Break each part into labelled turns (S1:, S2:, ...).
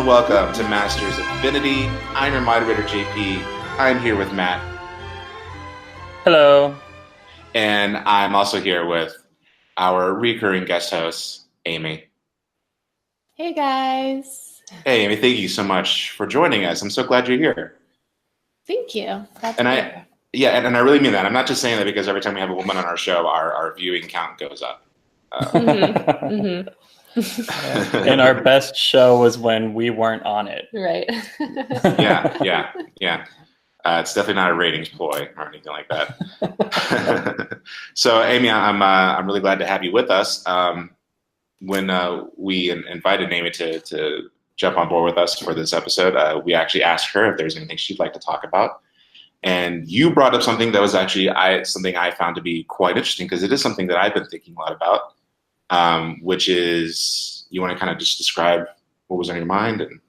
S1: and welcome to Masters of Divinity. I'm your moderator, JP. I'm here with Matt.
S2: Hello.
S1: And I'm also here with our recurring guest host, Amy.
S3: Hey, guys.
S1: Hey, Amy, thank you so much for joining us. I'm so glad you're here.
S3: Thank you.
S1: And I really mean that. I'm not just saying that because every time we have a woman on our show, our viewing count goes up.
S2: And our best show was when we weren't on it.
S3: Right.
S1: Yeah. It's definitely not a ratings ploy or anything like that. So, Amy, I'm really glad to have you with us. When we invited Amy to jump on board with us for this episode, we actually asked her if there's anything she'd like to talk about. And you brought up something that was actually something I found to be quite interesting, because it is something that I've been thinking a lot about. Which is, you want to kind of just describe what was on your mind? And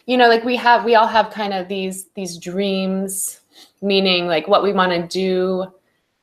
S3: like we all have kind of these dreams, meaning like what we want to do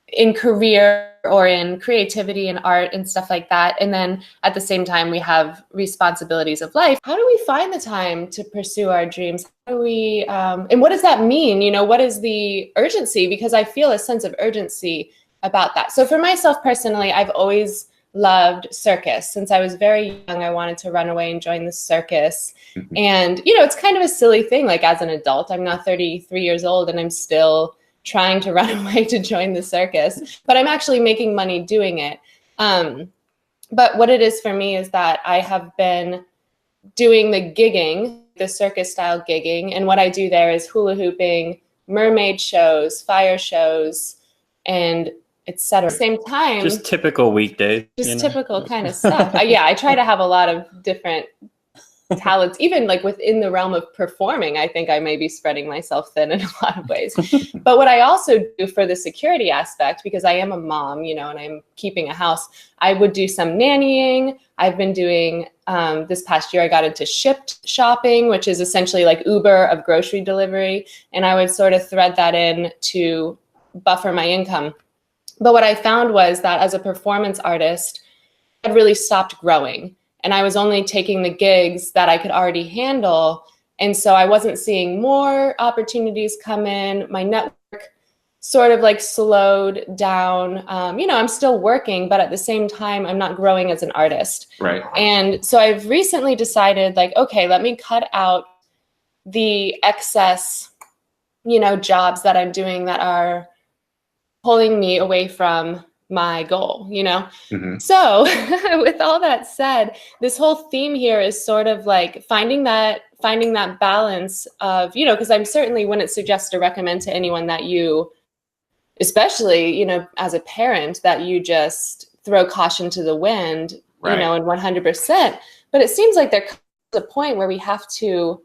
S3: in career or in creativity and art and stuff like that. And then at the same time, we have responsibilities of life. How do we find the time to pursue our dreams? How do we, and what does that mean? What is the urgency? Because I feel a sense of urgency about that. So for myself personally, I've always loved circus. Since I was very young, I wanted to run away and join the circus. Mm-hmm. And, it's kind of a silly thing. Like as an adult, I'm now 33 years old and I'm still trying to run away to join the circus, but I'm actually making money doing it. But what it is for me is that I have been doing the gigging, the circus style gigging. And what I do there is hula hooping, mermaid shows, fire shows, and etc. At the same time,
S2: just typical weekdays,
S3: typical kind of stuff. I try to have a lot of different talents, even like within the realm of performing. I think I may be spreading myself thin in a lot of ways. But what I also do for the security aspect, because I am a mom, and I'm keeping a house, I would do some nannying. I've been doing, this past year, I got into shipped shopping, which is essentially like Uber of grocery delivery. And I would sort of thread that in to buffer my income. But what I found was that as a performance artist, I really stopped growing. And I was only taking the gigs that I could already handle. And so I wasn't seeing more opportunities come in. My network sort of like slowed down. I'm still working, but at the same time, I'm not growing as an artist.
S1: Right.
S3: And so I've recently decided, like, okay, let me cut out the excess, jobs that I'm doing that are pulling me away from my goal, Mm-hmm. So with all that said, this whole theme here is sort of like finding that balance of, because I'm certainly wouldn't suggest to recommend to anyone that you, especially, as a parent, that you just throw caution to the wind,
S1: right.
S3: And 100%. But it seems like there comes a point where we have to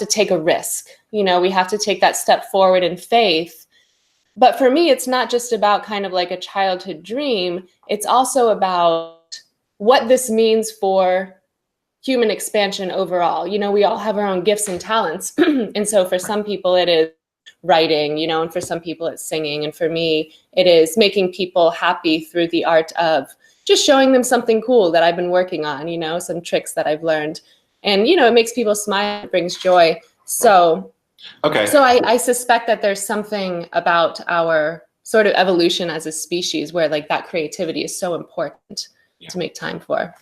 S3: take a risk, we have to take that step forward in faith. But for me, it's not just about kind of like a childhood dream. It's also about what this means for human expansion overall. We all have our own gifts and talents. And so for some people, it is writing, and for some people it's singing. And for me, it is making people happy through the art of just showing them something cool that I've been working on, some tricks that I've learned. And, it makes people smile, it brings joy. So
S1: okay.
S3: So I suspect that there's something about our sort of evolution as a species where like that creativity is so important to make time for.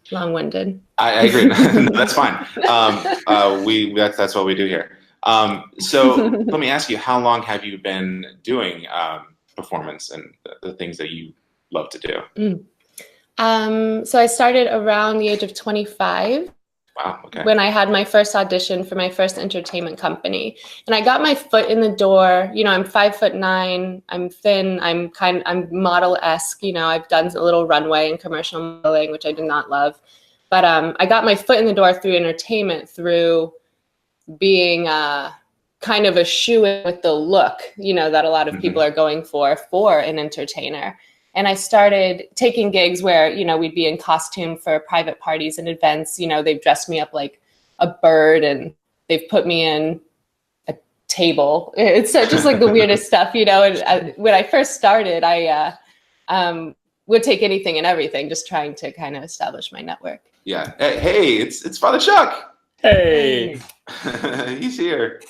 S3: Long-winded.
S1: I agree. No, that's fine. That's what we do here. So let me ask you, how long have you been doing performance and the things that you love to do?
S3: So I started around the age of 25.
S1: Wow, okay.
S3: When I had my first audition for my first entertainment company. And I got my foot in the door. I'm 5'9", I'm thin, I'm model-esque, I've done a little runway and commercial modeling, which I did not love. But I got my foot in the door through entertainment, through being kind of a shoo-in with the look, that a lot of people are going for an entertainer. And I started taking gigs where, we'd be in costume for private parties and events. They've dressed me up like a bird and they've put me in a table. It's just like the weirdest stuff, And when I first started, I would take anything and everything, just trying to kind of establish my network.
S1: Yeah. Hey, it's Father Chuck.
S2: Hey.
S1: He's here.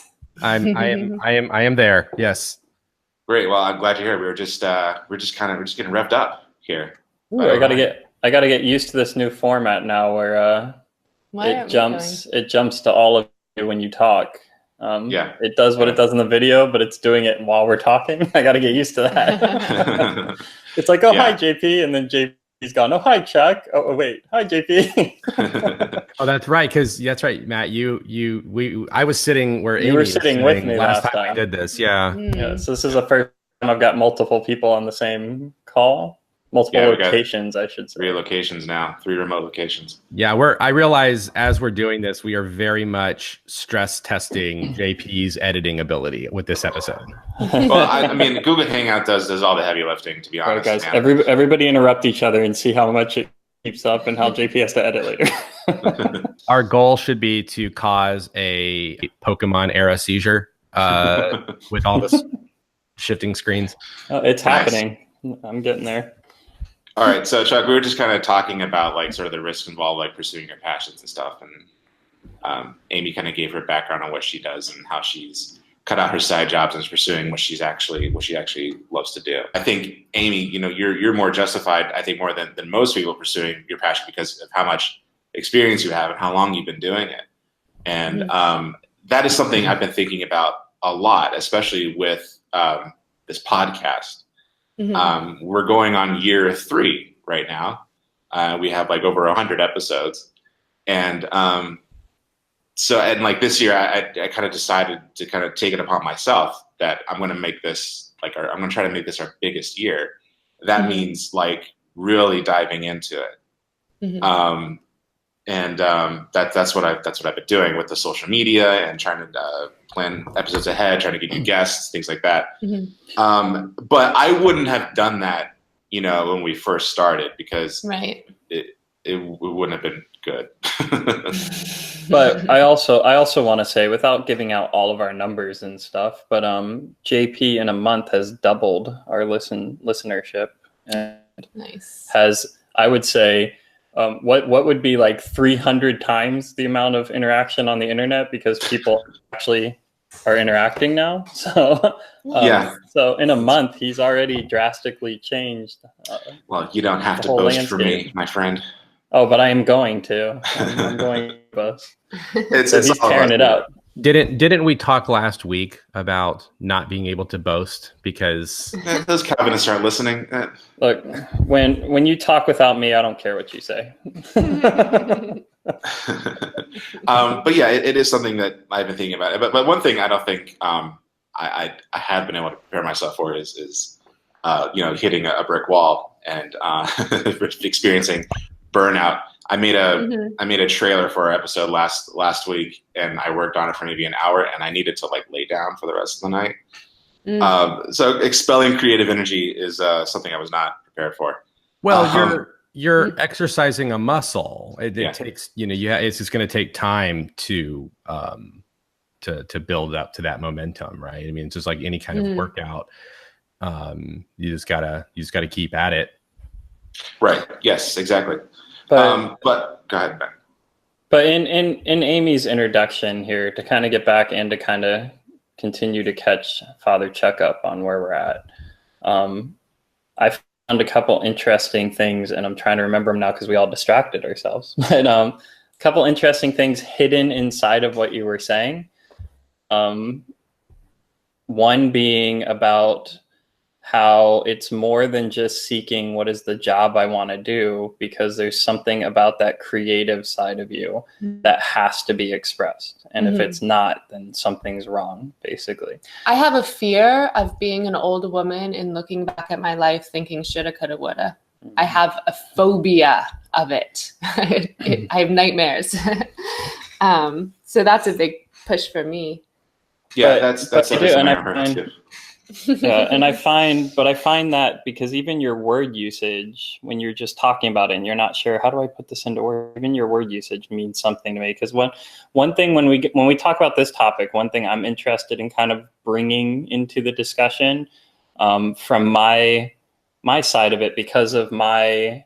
S4: I am there. Yes.
S1: Great. Well, I'm glad you're here. We're just getting revved up here.
S2: Ooh, I gotta get used to this new format now, where it jumps to all of you when you talk. It does what it does in the video, but it's doing it while we're talking. I gotta get used to that. It's like, hi JP, and then JP's gone. Oh, hi Chuck. Oh wait, hi JP.
S4: Oh, that's right. Because that's right, Matt. I was sitting where
S2: you were sitting with me last time
S4: we did this. Yeah.
S2: Yeah. So this is the first time I've got multiple people on the same call. Multiple locations, I should say.
S1: 3 locations now. 3 remote locations.
S4: Yeah, I realize as we're doing this, we are very much stress testing JP's editing ability with this episode.
S1: Well, I mean, Google Hangout does all the heavy lifting, to be honest.
S2: All right, guys, everybody interrupt each other and see how much it keeps up and how JP has to edit later.
S4: Our goal should be to cause a Pokemon era seizure with all this shifting screens.
S2: Oh, it's happening. I'm getting there.
S1: All right, so Chuck, we were just kind of talking about like sort of the risks involved, like pursuing your passions and stuff, and Amy kind of gave her background on what she does and how she's cut out her side jobs and is pursuing what she actually loves to do. I think Amy, you're more justified, I think, more than most people pursuing your passion because of how much experience you have and how long you've been doing it, and that is something I've been thinking about a lot, especially with this podcast. We're going on year 3 right now. We have like over 100 episodes. And like this year, I kind of decided to kind of take it upon myself that I'm going to make this I'm going to try to make this our biggest year. That means like really diving into it. That's what I've been doing with the social media and trying to plan episodes ahead, trying to get you guests, things like that. But I wouldn't have done that, when we first started because it wouldn't have been good.
S2: But I also want to say, without giving out all of our numbers and stuff, but JP in a month has doubled our listenership and has, I would say, what would be like 300 times the amount of interaction on the internet because people actually are interacting now. So so in a month he's already drastically changed.
S1: Well, you don't have to boast for me, my friend.
S2: Oh, but I am going to. I'm going to boast.
S1: It's
S2: he's tearing it up.
S4: Didn't we talk last week about not being able to boast because
S1: those Calvinists aren't listening?
S2: Look, when you talk without me, I don't care what you say.
S1: But yeah, it is something that I've been thinking about. But one thing I don't think I have been able to prepare myself for is hitting a brick wall and experiencing burnout. I made a trailer for our episode last week, and I worked on it for maybe an hour, and I needed to like lay down for the rest of the night. So expelling creative energy is something I was not prepared for.
S4: Well, you're exercising a muscle. It takes it's just going to take time to build up to that momentum, right? I mean, it's just like any kind of workout. You just gotta keep at it.
S1: Right. Yes. Exactly. But go ahead, Ben.
S2: But in Amy's introduction here, to kind of get back and to kind of continue to catch Father Chuck up on where we're at, I found a couple interesting things, and I'm trying to remember them now because we all distracted ourselves. But a couple interesting things hidden inside of what you were saying. One being about how it's more than just seeking what is the job I want to do, because there's something about that creative side of you that has to be expressed. And if it's not, then something's wrong, basically.
S3: I have a fear of being an old woman and looking back at my life thinking shoulda, coulda, woulda. I have a phobia of it. I have nightmares. So that's a big push for me.
S1: Yeah, that's
S2: yeah, and I find that because even your word usage, when you're just talking about it and you're not sure, how do I put this into words? Even your word usage means something to me. Because one thing when we talk about this topic, one thing I'm interested in kind of bringing into the discussion from my side of it, because of my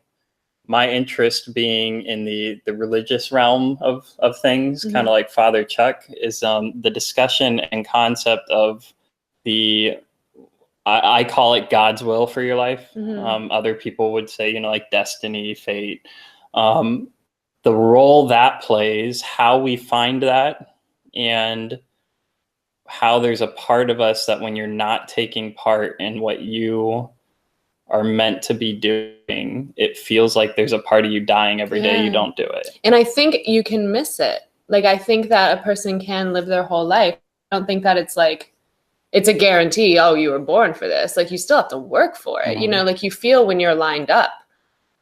S2: my interest being in the religious realm of things, kind of like Father Chuck, is the discussion and concept of I call it God's will for your life. Other people would say, like destiny, fate, the role that plays, how we find that, and how there's a part of us that when you're not taking part in what you are meant to be doing, it feels like there's a part of you dying every day you don't do it.
S3: And I think you can miss it. Like, I think that a person can live their whole life. I don't think that it's like, it's a guarantee, oh, you were born for this. Like, you still have to work for it. Like you feel when you're lined up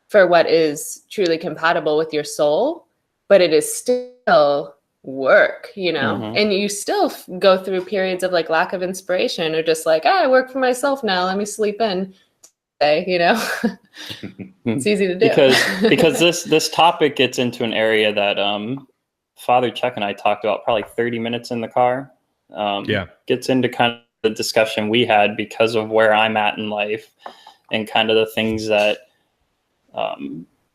S3: for what is truly compatible with your soul, but it is still work, and you still go through periods of like lack of inspiration, or just like, I work for myself now, let me sleep in today, It's easy to do.
S2: because this topic gets into an area that Father Chuck and I talked about probably 30 minutes in the car. Gets into kind of the discussion we had because of where I'm at in life, and kind of the things that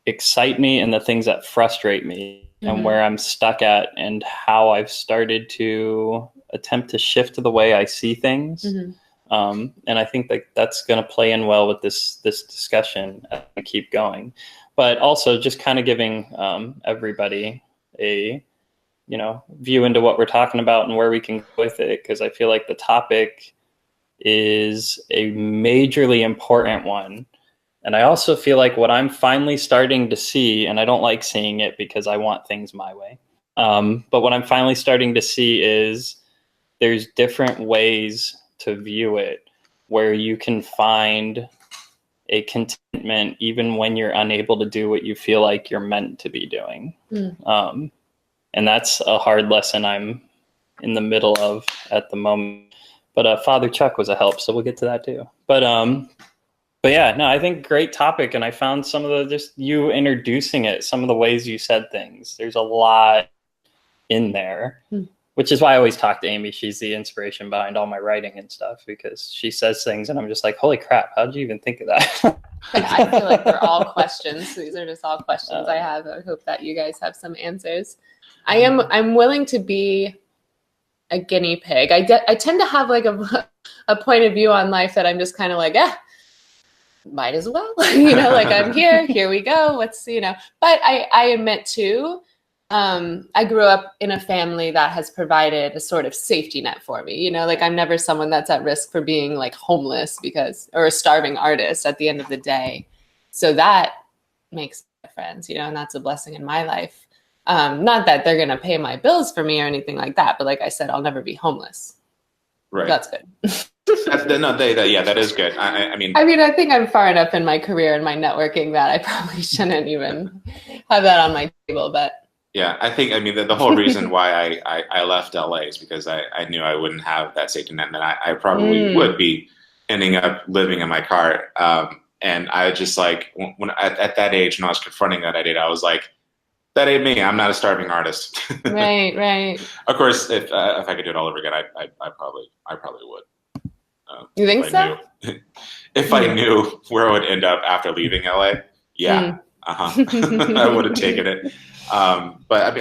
S2: excite me and the things that frustrate me, and where I'm stuck at, and how I've started to attempt to shift the way I see things. And I think that that's going to play in well with this discussion as we keep going, but also just kind of giving everybody a view into what we're talking about and where we can go with it, because I feel like the topic is a majorly important one. And I also feel like what I'm finally starting to see, and I don't like seeing it because I want things my way, but what I'm finally starting to see is there's different ways to view it, where you can find a contentment even when you're unable to do what you feel like you're meant to be doing. And that's a hard lesson I'm in the middle of at the moment. But Father Chuck was a help, so we'll get to that too. But yeah, no, I think great topic. And I found some of the, just you introducing it, some of the ways you said things. There's a lot in there, which is why I always talk to Amy. She's the inspiration behind all my writing and stuff, because she says things and I'm just like, holy crap, how did you even think of that?
S3: I feel like they're all questions. These are just all questions I have. I hope that you guys have some answers. I'm willing to be a guinea pig. I tend to have like a point of view on life that I'm just kind of like, might as well, like I'm here we go. Let's, but I admit too, I grew up in a family that has provided a sort of safety net for me, like I'm never someone that's at risk for being like homeless or a starving artist at the end of the day. So that makes friends, and that's a blessing in my life. Not that they're going to pay my bills for me or anything like that, but like I said, I'll never be homeless.
S1: Right.
S3: That's good.
S1: That is good. I mean,
S3: I think I'm far enough in my career and my networking that I probably shouldn't even have that on my table, but.
S1: Yeah, I think, the whole reason why I left LA is because I knew I wouldn't have that safety net, and I probably would be ending up living in my car. And I just like, when at that age, when I was confronting that idea, I was like, that ain't me. I'm not a starving artist.
S3: Right.
S1: Of course, if I could do it all over again, I probably would.
S3: You think so?
S1: If I knew where I would end up after leaving LA, yeah, I would have taken it. But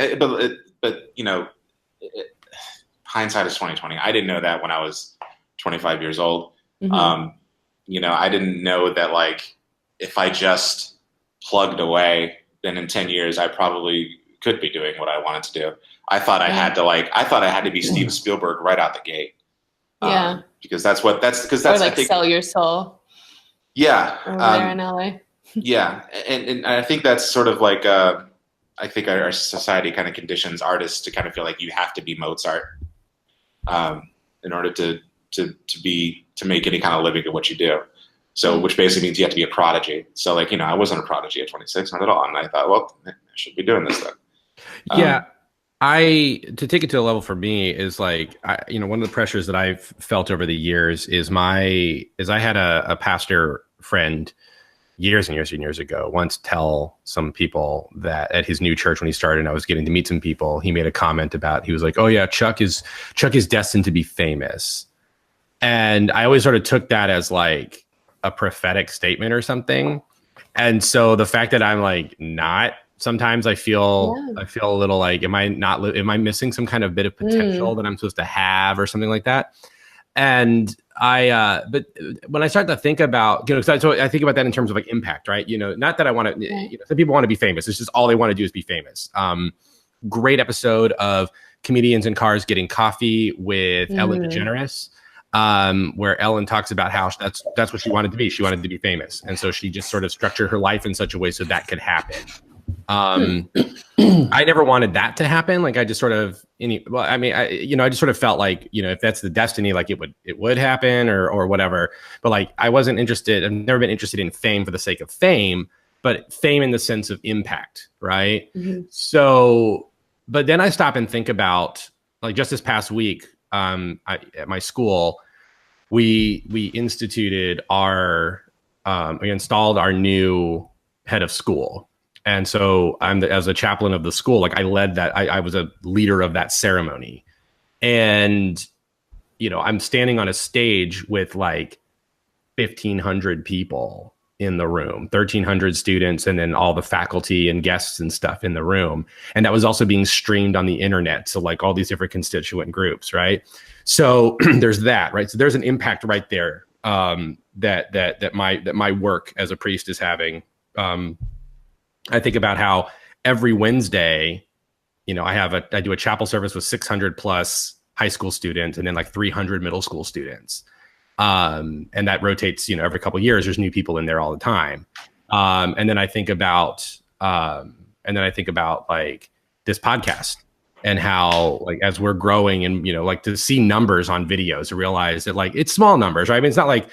S1: hindsight is 20/20. I didn't know that when I was 25 years old. I didn't know that like if I just plugged away, then in 10 years I probably could be doing what I wanted to do. I thought I had to be Steven Spielberg right out the gate. Because that's or like
S3: I think, sell your soul.
S1: Yeah.
S3: Over there in LA.
S1: Yeah. And I think that's sort of like, I think our society kind of conditions artists to kind of feel like you have to be Mozart in order to make any kind of living at what you do. So, which basically means you have to be a prodigy. So like, I wasn't a prodigy at 26, not at all. And I thought, well, I should be doing this then.
S4: Yeah. To take it to a level for me is like, one of the pressures that I've felt over the years is I had a pastor friend years and years and years ago once tell some people that at his new church when he started and I was getting to meet some people, he made a comment about, he was like, oh yeah, Chuck is destined to be famous. And I always sort of took that as like a prophetic statement or something. And so the fact that I'm like not, sometimes I feel a little like, am I missing some kind of bit of potential that I'm supposed to have or something like that? And but when I start to think about, so I think about that in terms of like impact, right? Not that I want to, some people want to be famous. It's just all they want to do is be famous. Great episode of Comedians in Cars Getting Coffee with Ellen DeGeneres, where Ellen talks about how that's what she wanted to be. She wanted to be famous. And so she just sort of structured her life in such a way so that could happen. I never wanted that to happen. Like I just sort of, I just sort of felt like, if that's the destiny, like it would happen or whatever. But like, I wasn't interested. I've never been interested in fame for the sake of fame, but fame in the sense of impact. Right. So, but then I stop and think about, like, just this past week, at my school, we instituted we installed our new head of school. And so as a chaplain of the school, like I led that, I was a leader of that ceremony. And, I'm standing on a stage with like 1,500 people in the room, 1,300 students, and then all the faculty and guests and stuff in the room. And that was also being streamed on the internet. So like all these different constituent groups, right? So there's that, right? So there's an impact right there that my work as a priest is having. I think about how every Wednesday, I do a chapel service with 600 plus high school students and then like 300 middle school students. And that rotates, every couple of years, there's new people in there all the time. And then I think about like this podcast and how, like, as we're growing and, like to see numbers on videos to realize that like, it's small numbers, right? I mean, it's not like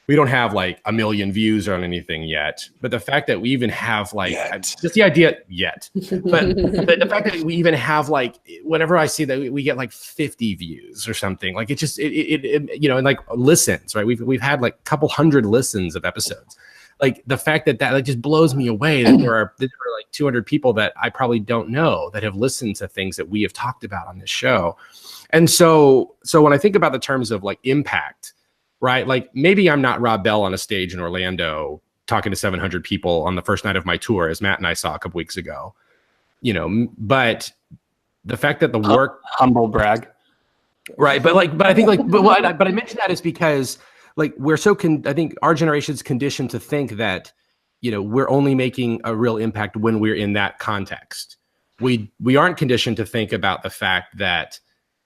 S4: we don't have like 1 million views on anything yet, but the fact that we even have like just the idea but the fact that we even have like, whenever I see that we get like 50 views or something, like and like listens, right? We've had like a couple hundred listens of episodes. Like the fact that like just blows me away that there are like 200 people that I probably don't know that have listened to things that we have talked about on this show. And so when I think about the terms of like impact, right? Like maybe I'm not Rob Bell on a stage in Orlando talking to 700 people on the first night of my tour, as Matt and I saw a couple weeks ago, but the fact that the work,
S2: humble brag,
S4: right? But I think but I mentioned that is because like we're I think our generation's conditioned to think that, we're only making a real impact when we're in that context. We aren't conditioned to think about the fact that,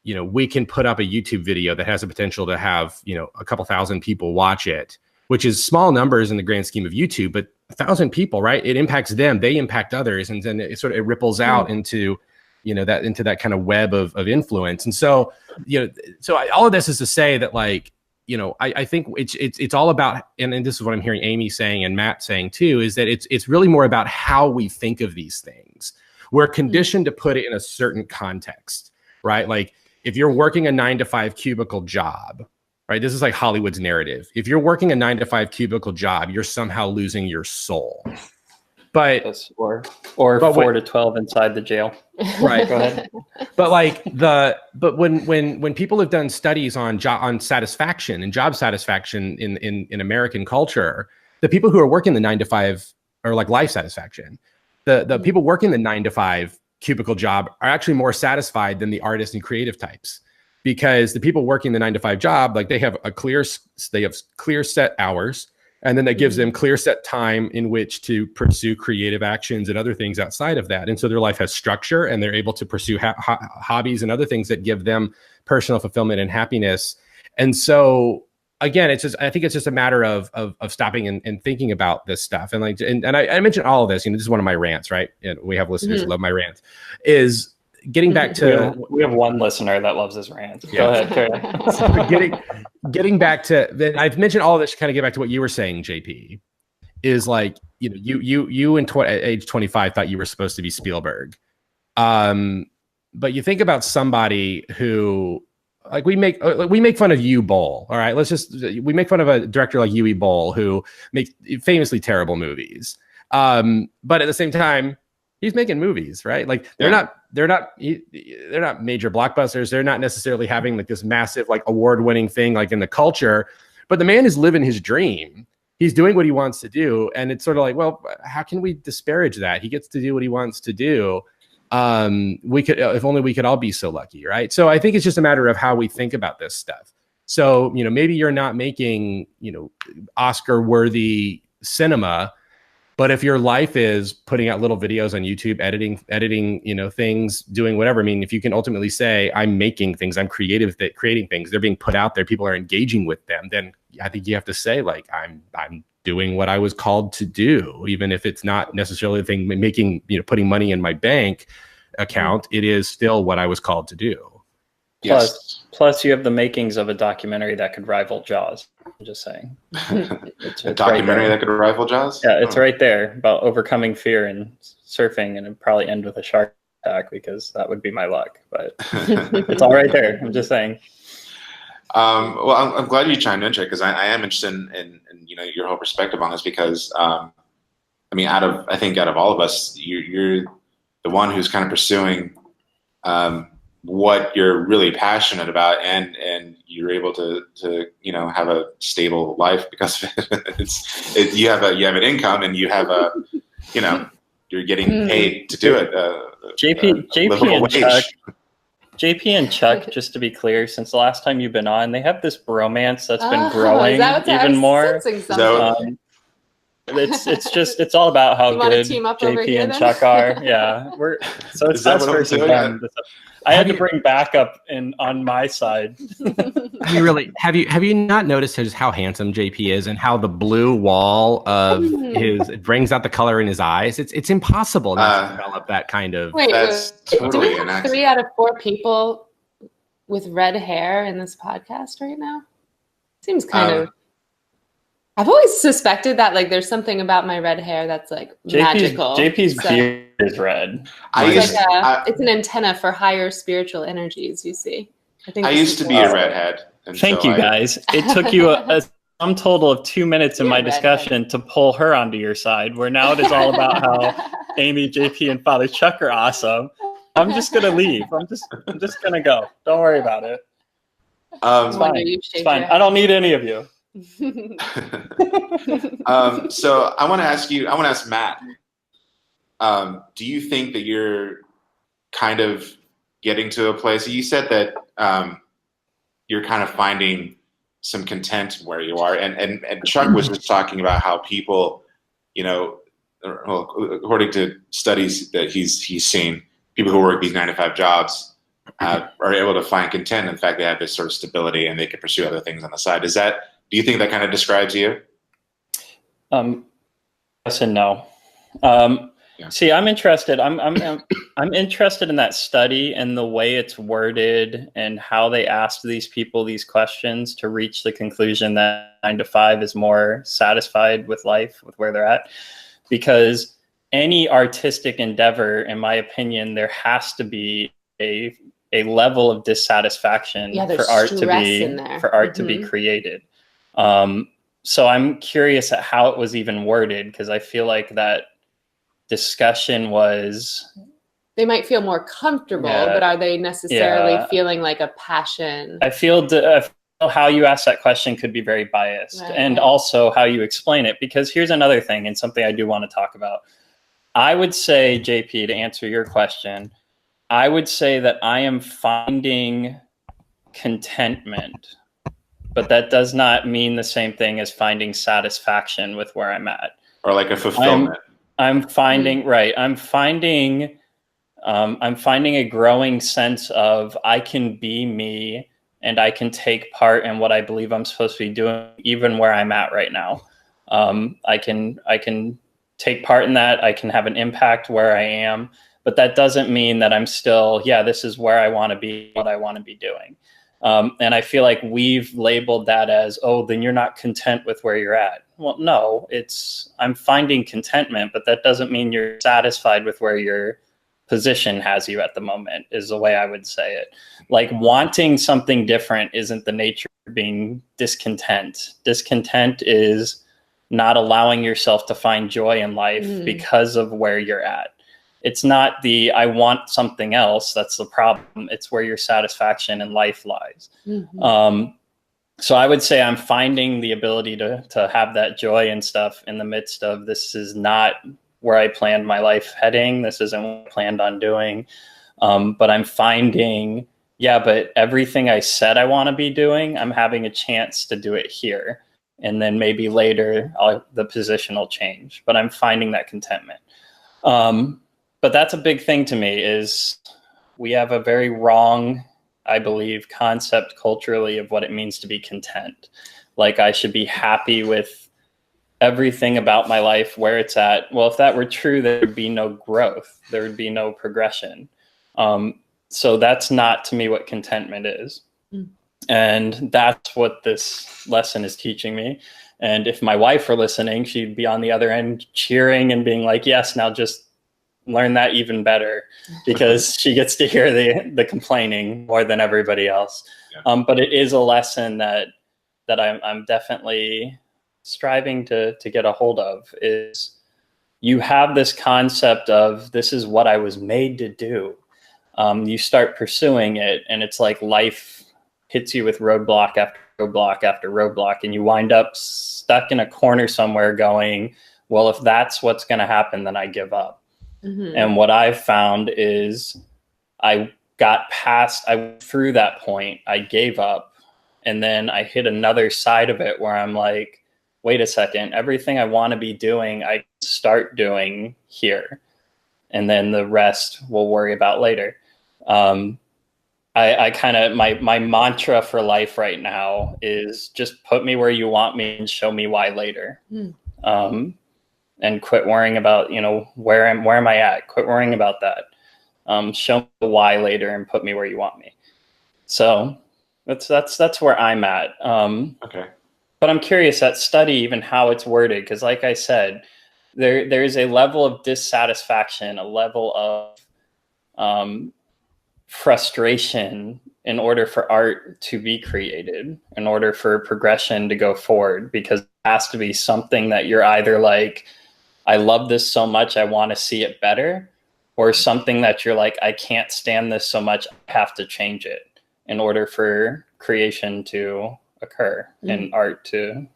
S4: we can put up a YouTube video that has the potential to have, a couple thousand people watch it, which is small numbers in the grand scheme of YouTube, but 1,000 people, right? It impacts them, they impact others. And then it ripples out into, into that kind of web of influence. And so, all of this is to say that like, I think it's all about, and this is what I'm hearing Amy saying and Matt saying too, is that it's really more about how we think of these things. We're conditioned to put it in a certain context, right? Like, if you're working a 9-to-5 cubicle job, right? This is like Hollywood's narrative. If you're working a 9-to-5 cubicle job, you're somehow losing your soul. But
S2: or 4 to 12 inside the jail.
S4: Right.
S2: Go ahead.
S4: But when people have done studies on satisfaction and job satisfaction in American culture, the people who are working the 9-to-5 are like life satisfaction. The people working the 9-to-5 cubicle job are actually more satisfied than the artists and creative types, because the people working the 9-to-5 job, like they have clear set hours, and then that gives them clear set time in which to pursue creative actions and other things outside of that. And so their life has structure, and they're able to pursue hobbies and other things that give them personal fulfillment and happiness. And so again, I think it's just a matter of stopping and thinking about this stuff. And I mentioned all of this, this is one of my rants, right? And we have listeners who love my rants, is getting back to,
S2: we have one listener that loves his rants. Yeah. Go ahead.
S4: So getting back to, I've mentioned all of this to kind of get back to what you were saying, JP, is like, you at age 25 thought you were supposed to be Spielberg. But you think about somebody who, like we make fun of Huey Ball. All right. We make fun of a director like Huey Ball who makes famously terrible movies. But at the same time, he's making movies, right? Like they're not major blockbusters. They're not necessarily having like this massive, like award-winning thing, like in the culture, but the man is living his dream. he's doing what he wants to do. And it's sort of like, well, how can we disparage that? He gets to do what he wants to do. If only we could all be so lucky, right? So I think it's just a matter of how we think about this stuff. So, maybe you're not making, Oscar-worthy cinema, but if your life is putting out little videos on YouTube, editing, things, doing whatever, I mean, if you can ultimately say, I'm making things, I'm creating things, they're being put out there, people are engaging with them, then I think you have to say, like, I'm doing what I was called to do, even if it's not necessarily the thing making, putting money in my bank account, it is still what I was called to do.
S2: Plus you have the makings of a documentary that could rival Jaws. I'm just saying. It's
S1: a documentary that could rival Jaws?
S2: Yeah, it's right there about overcoming fear and surfing, and it'd probably end with a shark attack because that would be my luck. But it's all right there. I'm just saying.
S1: Well, I'm glad you chimed in, because I am interested in your whole perspective on this, because I mean, out of all of us, you're the one who's kind of pursuing what you're really passionate about, and you're able to have a stable life because of it. You have an income, and you have you're getting paid to do it.
S2: JP and Chuck, just to be clear, since the last time you've been on, they have this bromance that's been growing even more. It's all about how good JP and Chuck are. Yeah, so it's us versus them. I had to bring backup on my side.
S4: Have you not noticed just how handsome JP is, and how the blue wall of it brings out the color in his eyes? It's impossible not to develop that kind of.
S3: That's totally do we have 3 out of 4 people with red hair in this podcast right now? Seems kind of. I've always suspected that, like, there's something about my red hair that's like magical.
S2: JP's beard is red.
S3: It's an antenna for higher spiritual energies. You see,
S1: I used to be a redhead.
S2: Thank you, guys. It took you a sum total of 2 minutes in my discussion to pull her onto your side. Where now it is all about how Amy, JP, and Father Chuck are awesome. I'm just gonna leave. I'm just gonna go. Don't worry about it. It's fine. It's fine. I don't need any of you.
S1: So I want to ask Matt, do you think that you're kind of getting to a place, you said that you're kind of finding some content where you are, and Chuck was just talking about how people, according to studies that he's seen, people who work these 9-to-5 jobs are able to find content. In fact, they have this sort of stability, and they can pursue other things on the side. Do you think that kind of describes you?
S2: Yes and no. See, I'm interested. I'm interested in that study and the way it's worded and how they asked these people these questions to reach the conclusion that 9-to-5 is more satisfied with life, with where they're at. Because any artistic endeavor, in my opinion, there has to be a level of dissatisfaction for art to be created. So I'm curious at how it was even worded, because I feel like that discussion was.
S3: They might feel more comfortable, but are they necessarily feeling like a passion?
S2: I feel how you ask that question could be very biased, and also how you explain it. Because here's another thing, and something I do want to talk about. I would say, JP, to answer your question, I would say that I am finding contentment. But that does not mean the same thing as finding satisfaction with where I'm at.
S1: Or like a fulfillment.
S2: I'm finding a growing sense of I can be me, and I can take part in what I believe I'm supposed to be doing, even where I'm at right now. I can take part in that. I can have an impact where I am, but that doesn't mean that I'm still, this is where I want to be, what I want to be doing. And I feel like we've labeled that as, then you're not content with where you're at. Well, no, I'm finding contentment, but that doesn't mean you're satisfied with where your position has you at the moment, is the way I would say it. Like, wanting something different isn't the nature of being discontent. Discontent is not allowing yourself to find joy in life because of where you're at. It's not I want something else. That's the problem. It's where your satisfaction in life lies. So I would say I'm finding the ability to have that joy and stuff in the midst of, this is not where I planned my life heading. This isn't what I planned on doing. But I'm finding, but everything I said I want to be doing, I'm having a chance to do it here. And then maybe later the position will change, but I'm finding that contentment. But that's a big thing to me, is we have a very wrong, I believe, concept culturally of what it means to be content. Like, I should be happy with everything about my life where it's at. Well, if that were true, there would be no growth. There would be no progression. So that's not, to me, what contentment is. And that's what this lesson is teaching me. And if my wife were listening, she'd be on the other end cheering and being like, yes, now just learn that even better, because she gets to hear the complaining more than everybody else. Yeah. But it is a lesson that I'm definitely striving to get a hold of, is you have this concept of, this is what I was made to do. You start pursuing it, and it's like life hits you with roadblock after roadblock after roadblock, and you wind up stuck in a corner somewhere going, well, if that's what's going to happen, then I give up. Mm-hmm. And what I've found is I went through that point, I gave up, and then I hit another side of it where I'm like, wait a second, everything I want to be doing, I start doing here, and then the rest we'll worry about later. I kind of, my mantra for life right now is just put me where you want me and show me why later. And quit worrying about, where am I at? Quit worrying about that. Show me the why later and put me where you want me. So that's where I'm at.
S1: Okay.
S2: But I'm curious, that study, even how it's worded, because like I said, there is a level of dissatisfaction, a level of frustration in order for art to be created, in order for progression to go forward, because it has to be something that you're either like, I love this so much, I want to see it better, or something that you're like, I can't stand this so much, I have to change it in order for creation to occur and art to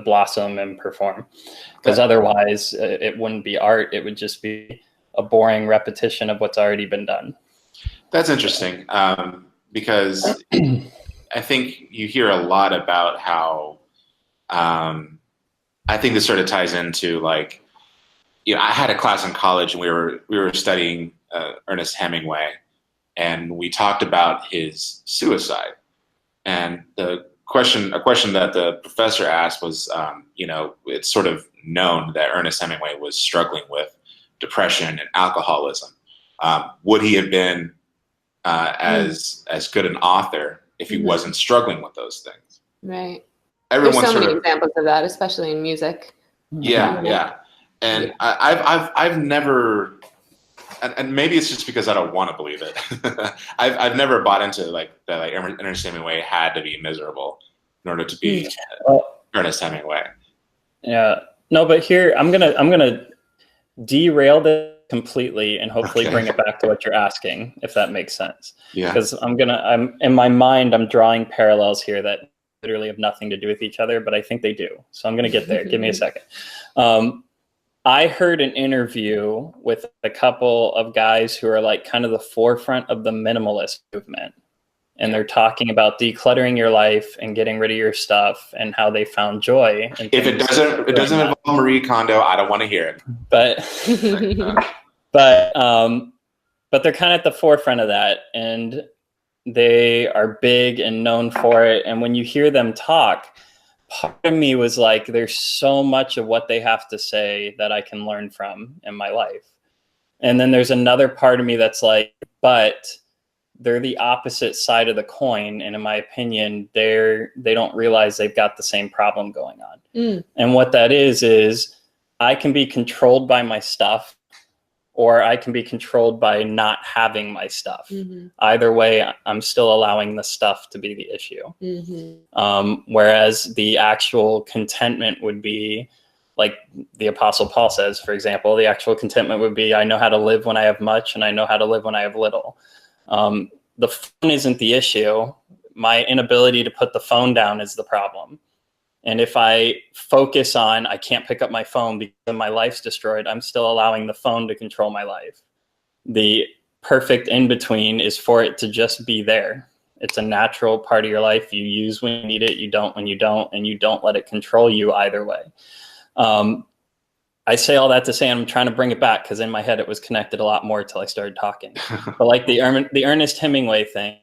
S2: blossom and perform. Because otherwise it wouldn't be art, it would just be a boring repetition of what's already been done.
S1: That's interesting, because I think you hear a lot about how, I think this sort of ties into, like, I had a class in college and we were studying Ernest Hemingway, and we talked about his suicide. And a question that the professor asked was, it's sort of known that Ernest Hemingway was struggling with depression and alcoholism. Would he have been as good an author if he wasn't struggling with those things?
S3: Right.
S1: Everyone's
S3: There's so many examples of that, especially in music.
S1: Yeah. And I've never, and maybe it's just because I don't want to believe it. I've never bought into that Ernest Hemingway had to be miserable in order to be Ernest Hemingway.
S2: Yeah. No, but here I'm gonna derail this completely and hopefully bring it back to what you're asking, if that makes sense. Yeah. Because I'm in my mind, I'm drawing parallels here that literally have nothing to do with each other, but I think they do. So I'm gonna get there. Give me a second. I heard an interview with a couple of guys who are like kind of the forefront of the minimalist movement. And they're talking about decluttering your life and getting rid of your stuff and how they found joy.
S1: If it doesn't involve Marie Kondo, I don't want to hear it.
S2: But they're kind of at the forefront of that, and they are big and known for it. And when you hear them talk, part of me was like, there's so much of what they have to say that I can learn from in my life. And then there's another part of me that's like, but they're the opposite side of the coin. And in my opinion, they don't realize they've got the same problem going on. And what that is I can be controlled by my stuff, or I can be controlled by not having my stuff. Either way, I'm still allowing the stuff to be the issue. Whereas the actual contentment would be, like the Apostle Paul says, for example, the actual contentment would be, I know how to live when I have much, and I know how to live when I have little. The fun isn't the issue. My inability to put the phone down is the problem. And if I focus on, I can't pick up my phone because my life's destroyed, I'm still allowing the phone to control my life. The perfect in-between is for it to just be there. It's a natural part of your life. You use when you need it, you don't when you don't, and you don't let it control you either way. I say all that to say I'm trying to bring it back because in my head it was connected a lot more till I started talking. But like the Ernest Hemingway thing,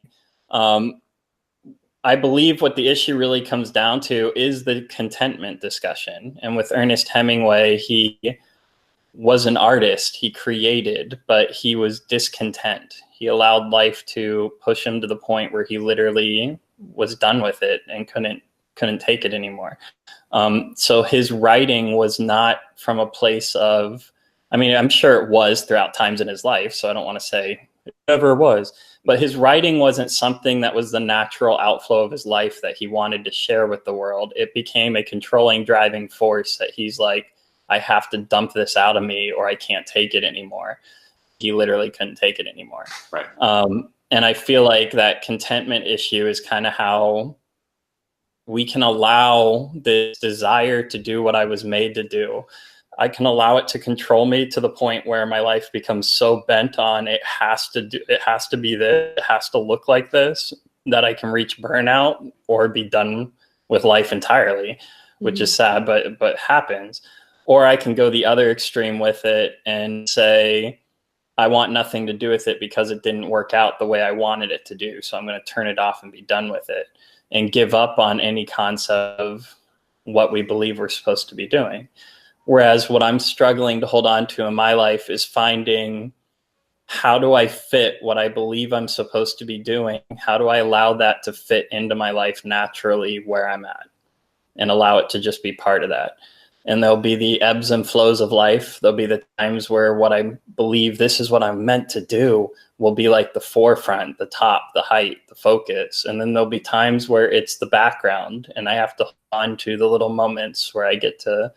S2: I believe what the issue really comes down to is the contentment discussion. And with Ernest Hemingway, he was an artist, he created, but he was discontent. He allowed life to push him to the point where he literally was done with it and couldn't take it anymore. So his writing was not from a place of, I mean, I'm sure it was throughout times in his life, so I don't want to say it never was, but his writing wasn't something that was the natural outflow of his life that he wanted to share with the world. It became a controlling, driving force that he's like, I have to dump this out of me or I can't take it anymore. He literally couldn't take it anymore.
S1: Right.
S2: And I feel like that contentment issue is kind of how we can allow this desire to do what I was made to do. I can allow it to control me to the point where my life becomes so bent on it has to be this, it has to look like this, that I can reach burnout or be done with life entirely, which is sad, but happens. Or I can go the other extreme with it and say, I want nothing to do with it because it didn't work out the way I wanted it to do. So I'm going to turn it off and be done with it and give up on any concept of what we believe we're supposed to be doing. Whereas what I'm struggling to hold on to in my life is finding, how do I fit what I believe I'm supposed to be doing? How do I allow that to fit into my life naturally where I'm at and allow it to just be part of that? And there'll be the ebbs and flows of life. There'll be the times where what I believe this is what I'm meant to do will be like the forefront, the top, the height, the focus. And then there'll be times where it's the background and I have to hold on to the little moments where I get to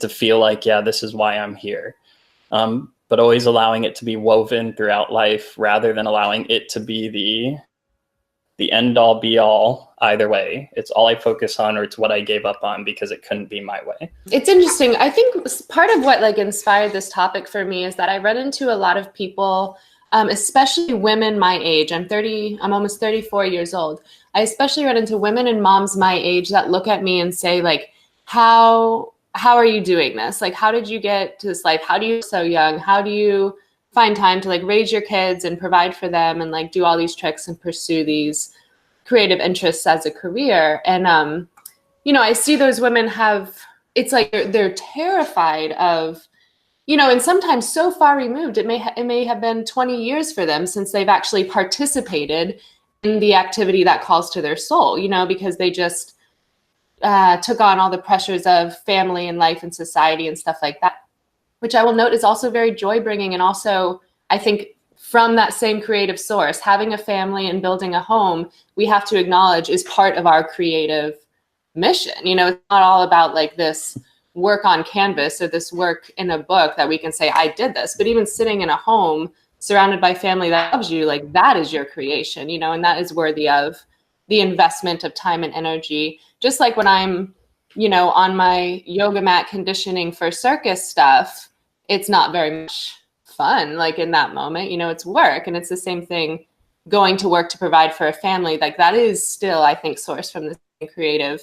S2: feel like, yeah, this is why I'm here. But always allowing it to be woven throughout life rather than allowing it to be the end all be all either way. It's all I focus on or it's what I gave up on because it couldn't be my way.
S3: It's interesting. I think part of what like inspired this topic for me is that I run into a lot of people, especially women my age. I'm almost 34 years old. I especially run into women and moms my age that look at me and say like, how are you doing this? Like, how did you get to this life? How do you so young? How do you find time to like raise your kids and provide for them and like do all these tricks and pursue these creative interests as a career? And, you know, I see those women it's like they're terrified of, you know, and sometimes so far removed, it may have been 20 years for them since they've actually participated in the activity that calls to their soul, you know, because they just took on all the pressures of family and life and society and stuff like that, which I will note is also very joy bringing. And also, I think from that same creative source, having a family and building a home, we have to acknowledge is part of our creative mission. You know, it's not all about like this work on canvas or this work in a book that we can say, I did this, but even sitting in a home surrounded by family that loves you, like that is your creation, you know, and that is worthy of the investment of time and energy. Just like when I'm, you know, on my yoga mat conditioning for circus stuff, it's not very much fun. Like in that moment, you know, it's work. And it's the same thing going to work to provide for a family. Like that is still, I think, sourced from the same creative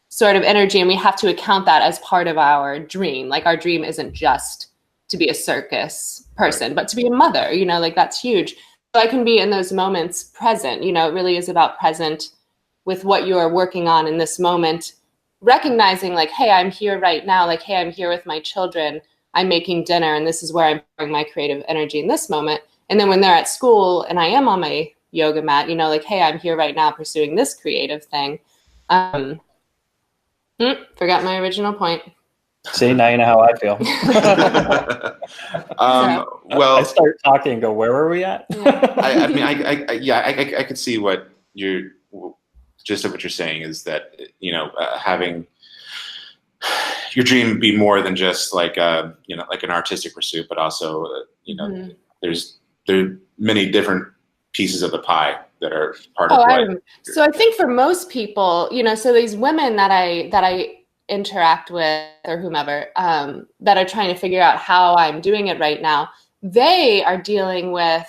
S3: sort of energy. And we have to account that as part of our dream. Like our dream isn't just to be a circus person, but to be a mother, you know, like that's huge. So I can be in those moments present, you know, it really is about present with what you are working on in this moment, recognizing like, hey, I'm here right now. Like, hey, I'm here with my children. I'm making dinner and this is where I'm pouring my creative energy in this moment. And then when they're at school and I am on my yoga mat, you know, like, hey, I'm here right now pursuing this creative thing. Forgot my original point.
S2: See, now you know how I feel.
S1: Well,
S2: I start talking and go, where were we at?
S1: I could see what gist of what you're saying is that, you know, having your dream be more than just like you know, like an artistic pursuit, but also you know, there are many different pieces of the pie that are part of what?
S3: So I think for most people, so these women that I interact with or whomever that are trying to figure out how I'm doing it right now, they are dealing with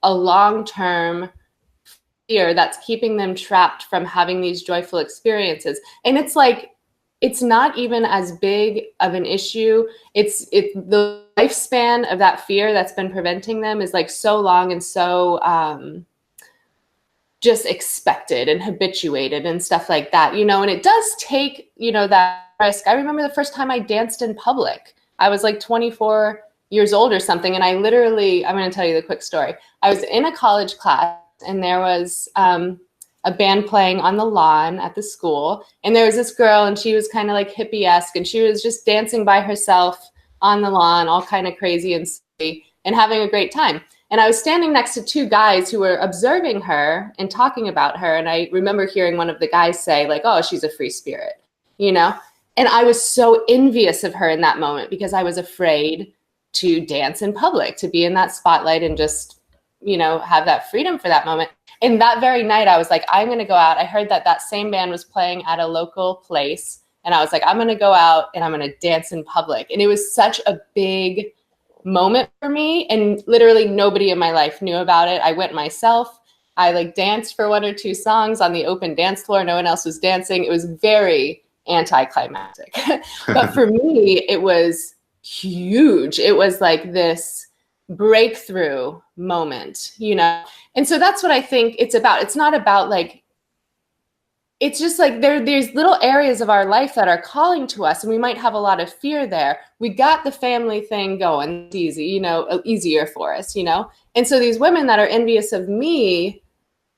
S3: a long-term fear that's keeping them trapped from having these joyful experiences. And it's like, it's not even as big of an issue. It's the lifespan of that fear that's been preventing them is like so long and so just expected and habituated and stuff like that, and it does take, that risk. I remember the first time I danced in public. I was like 24 years old or something. And I'm going to tell you the quick story. I was in a college class and there was a band playing on the lawn at the school. And there was this girl and she was kind of like hippie-esque and she was just dancing by herself on the lawn, all kind of crazy and silly and having a great time. And I was standing next to two guys who were observing her and talking about her. And I remember hearing one of the guys say like, oh, she's a free spirit, And I was so envious of her in that moment because I was afraid to dance in public, to be in that spotlight and just, have that freedom for that moment. And that very night I was like, I'm going to go out. I heard that same band was playing at a local place. And I was like, I'm going to go out and I'm going to dance in public. And it was such a big moment for me. And literally nobody in my life knew about it. I went myself. I like danced for 1 or 2 songs on the open dance floor. No one else was dancing. It was very anticlimactic. But for me, it was huge. It was like this breakthrough moment, And so that's what I think it's about. It's not about like, it's just like there's little areas of our life that are calling to us and we might have a lot of fear there. We got the family thing going. It's easy, easier for us, And so these women that are envious of me,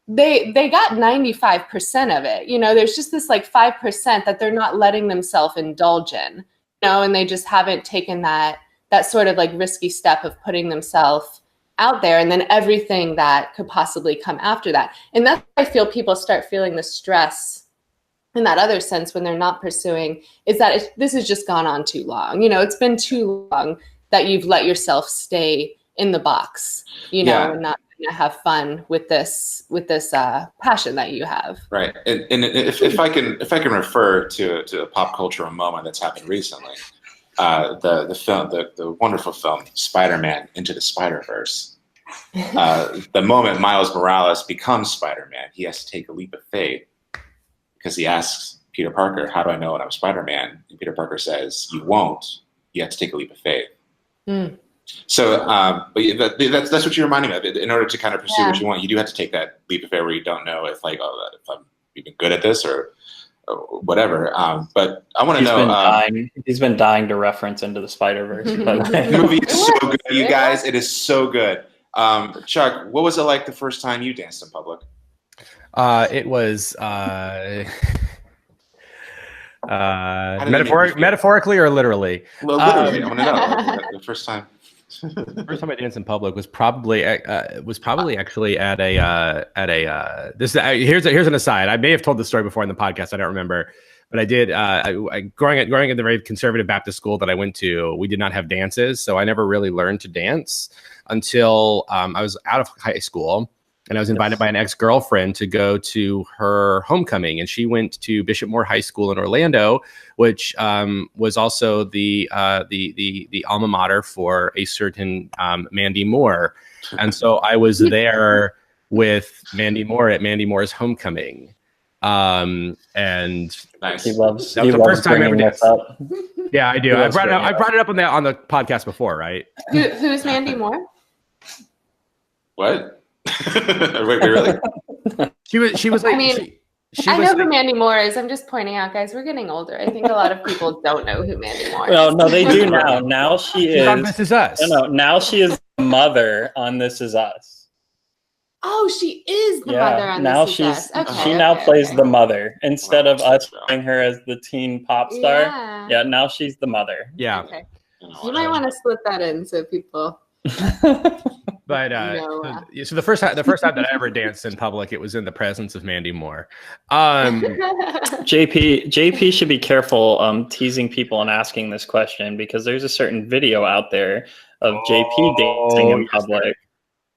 S3: they got 95% of it. There's just this like 5% that they're not letting themselves indulge in, and they just haven't taken that sort of like risky step of putting themselves out there and then everything that could possibly come after that. And that's why I feel people start feeling the stress in that other sense when they're not pursuing is that this has just gone on too long. It's been too long that you've let yourself stay in the box, and not have fun with this passion that you have.
S1: Right. And if I can refer to a pop cultural moment that's happened recently, the wonderful film Spider-Man Into the Spiderverse. The moment Miles Morales becomes Spider-Man, he has to take a leap of faith because he asks Peter Parker, "How do I know when I'm Spider-Man?" And Peter Parker says, "You won't. You have to take a leap of faith." Mm. So, but that's what you're reminding me of. In order to kind of pursue what you want, you do have to take that leap of faith where you don't know if if I'm even good at this or whatever. But I want to know.
S2: He's been dying to reference Into the Spiderverse.
S1: The movie is so good, you guys. It is so good. Chuck, what was it like the first time you danced in public?
S4: It was metaphorically or literally?
S1: Well, literally, I want to know the first time.
S4: The first time I danced in public was probably actually at a here's an aside. I may have told this story before in the podcast. I don't remember, but I did. Growing up in the very conservative Baptist school that I went to, we did not have dances, so I never really learned to dance until I was out of high school. And I was invited by an ex-girlfriend to go to her homecoming, and she went to Bishop Moore High School in Orlando, which was also the alma mater for a certain Mandy Moore. And so I was there with Mandy Moore at Mandy Moore's homecoming. And
S1: nice.
S2: He loves.
S4: That was the first time I ever danced. Yeah, I do. I brought it up on the podcast before, right?
S3: Who's Mandy Moore?
S1: What? Wait, really?
S4: She was like.
S3: I mean, I know who Mandy Moore is. I'm just pointing out, guys. We're getting older. I think a lot of people don't know who Mandy Moore is.
S2: No, they do now. Now she is.
S4: On This Is Us.
S2: No. Now she is the mother on This Is Us.
S3: Oh, she is the mother on This Is Us. Okay,
S2: she now plays the mother instead of us playing her as the teen pop star. Yeah, now she's the mother.
S4: Yeah.
S3: Okay. You might want to split that in so people.
S4: But so the first time that I ever danced in public, it was in the presence of Mandy Moore.
S2: JP should be careful teasing people and asking this question because there's a certain video out there of JP dancing in public.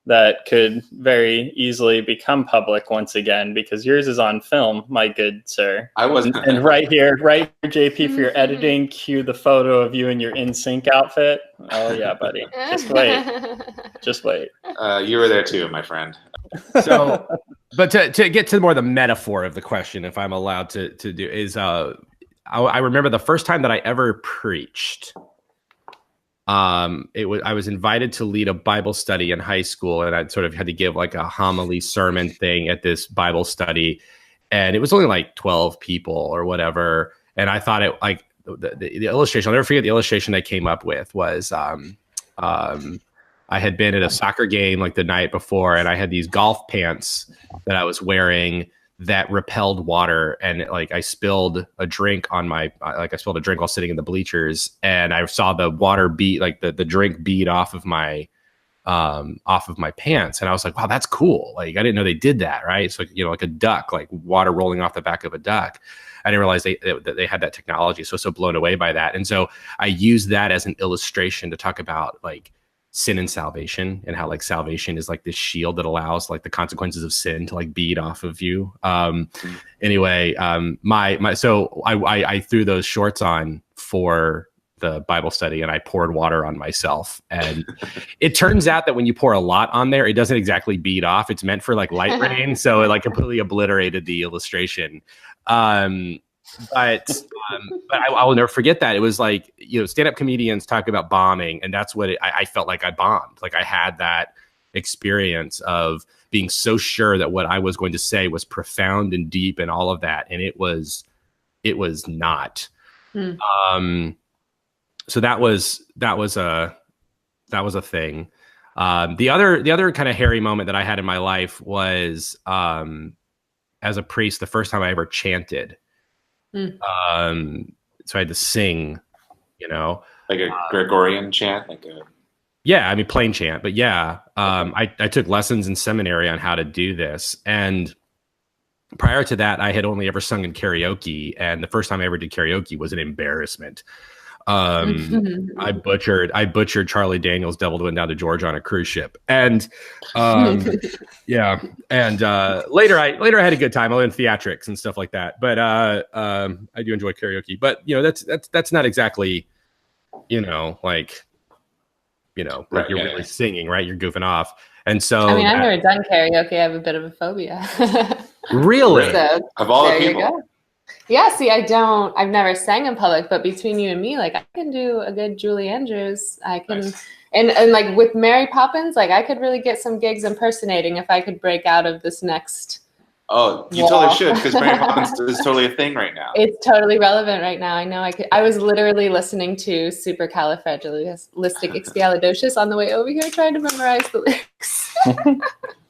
S2: that could very easily become public once again, because yours is on film, my good sir.
S1: I wasn't.
S2: And right here, JP, for your editing, cue the photo of you in your NSYNC outfit. Oh yeah, buddy. Just wait. Just wait.
S1: You were there too, my friend.
S4: So, but to get to more the metaphor of the question, if I'm allowed to do, is I remember the first time that I ever preached. I was invited to lead a Bible study in high school, and I sort of had to give like a homily sermon thing at this Bible study, and it was only like 12 people or whatever. And I thought it like the illustration. I'll never forget the illustration I came up with was I had been at a soccer game like the night before, and I had these golf pants that I was wearing that repelled water, and like I spilled a drink on my I spilled a drink while sitting in the bleachers, and I saw the water bead, like the drink bead off of my pants, and I was like, wow, that's cool. Like I didn't know they did that, right? So like a duck, like water rolling off the back of a duck. I didn't realize they had that technology. So blown away by that, and so I used that as an illustration to talk about like sin and salvation, and how like salvation is like this shield that allows like the consequences of sin to like bead off of you. Anyway, so I threw those shorts on for the Bible study, and I poured water on myself. And it turns out that when you pour a lot on there, it doesn't exactly bead off. It's meant for like light rain. So it like completely obliterated the illustration. But I will never forget that. It was like, stand-up comedians talk about bombing, and that's what I felt like I bombed. Like I had that experience of being so sure that what I was going to say was profound and deep and all of that, and it was not. So that was a thing. The other kind of hairy moment that I had in my life was as a priest, the first time I ever chanted. So I had to sing,
S1: like a Gregorian chant,
S4: yeah, I mean plain chant, but yeah, I took lessons in seminary on how to do this, and prior to that, I had only ever sung in karaoke, and the first time I ever did karaoke was an embarrassment. I butchered Charlie Daniels' "Devil Went Down to Georgia" on a cruise ship, and yeah, and later I had a good time. I went in theatrics and stuff like that, but I do enjoy karaoke. But that's not exactly like you're really singing, right? You're goofing off, and so
S3: I mean, I've never done karaoke. I have a bit of a phobia.
S4: Really,
S3: so,
S1: of all the people.
S3: Yeah, see, I've never sang in public, but between you and me, like I can do a good Julie Andrews. I can, nice. and like with Mary Poppins, like I could really get some gigs impersonating if I could break out of this next.
S1: Oh, you totally should, because Mary Poppins is totally a thing right now.
S3: It's totally relevant right now. I know. I was literally listening to Supercalifragilisticexpialidocious on the way over here, trying to memorize the lyrics.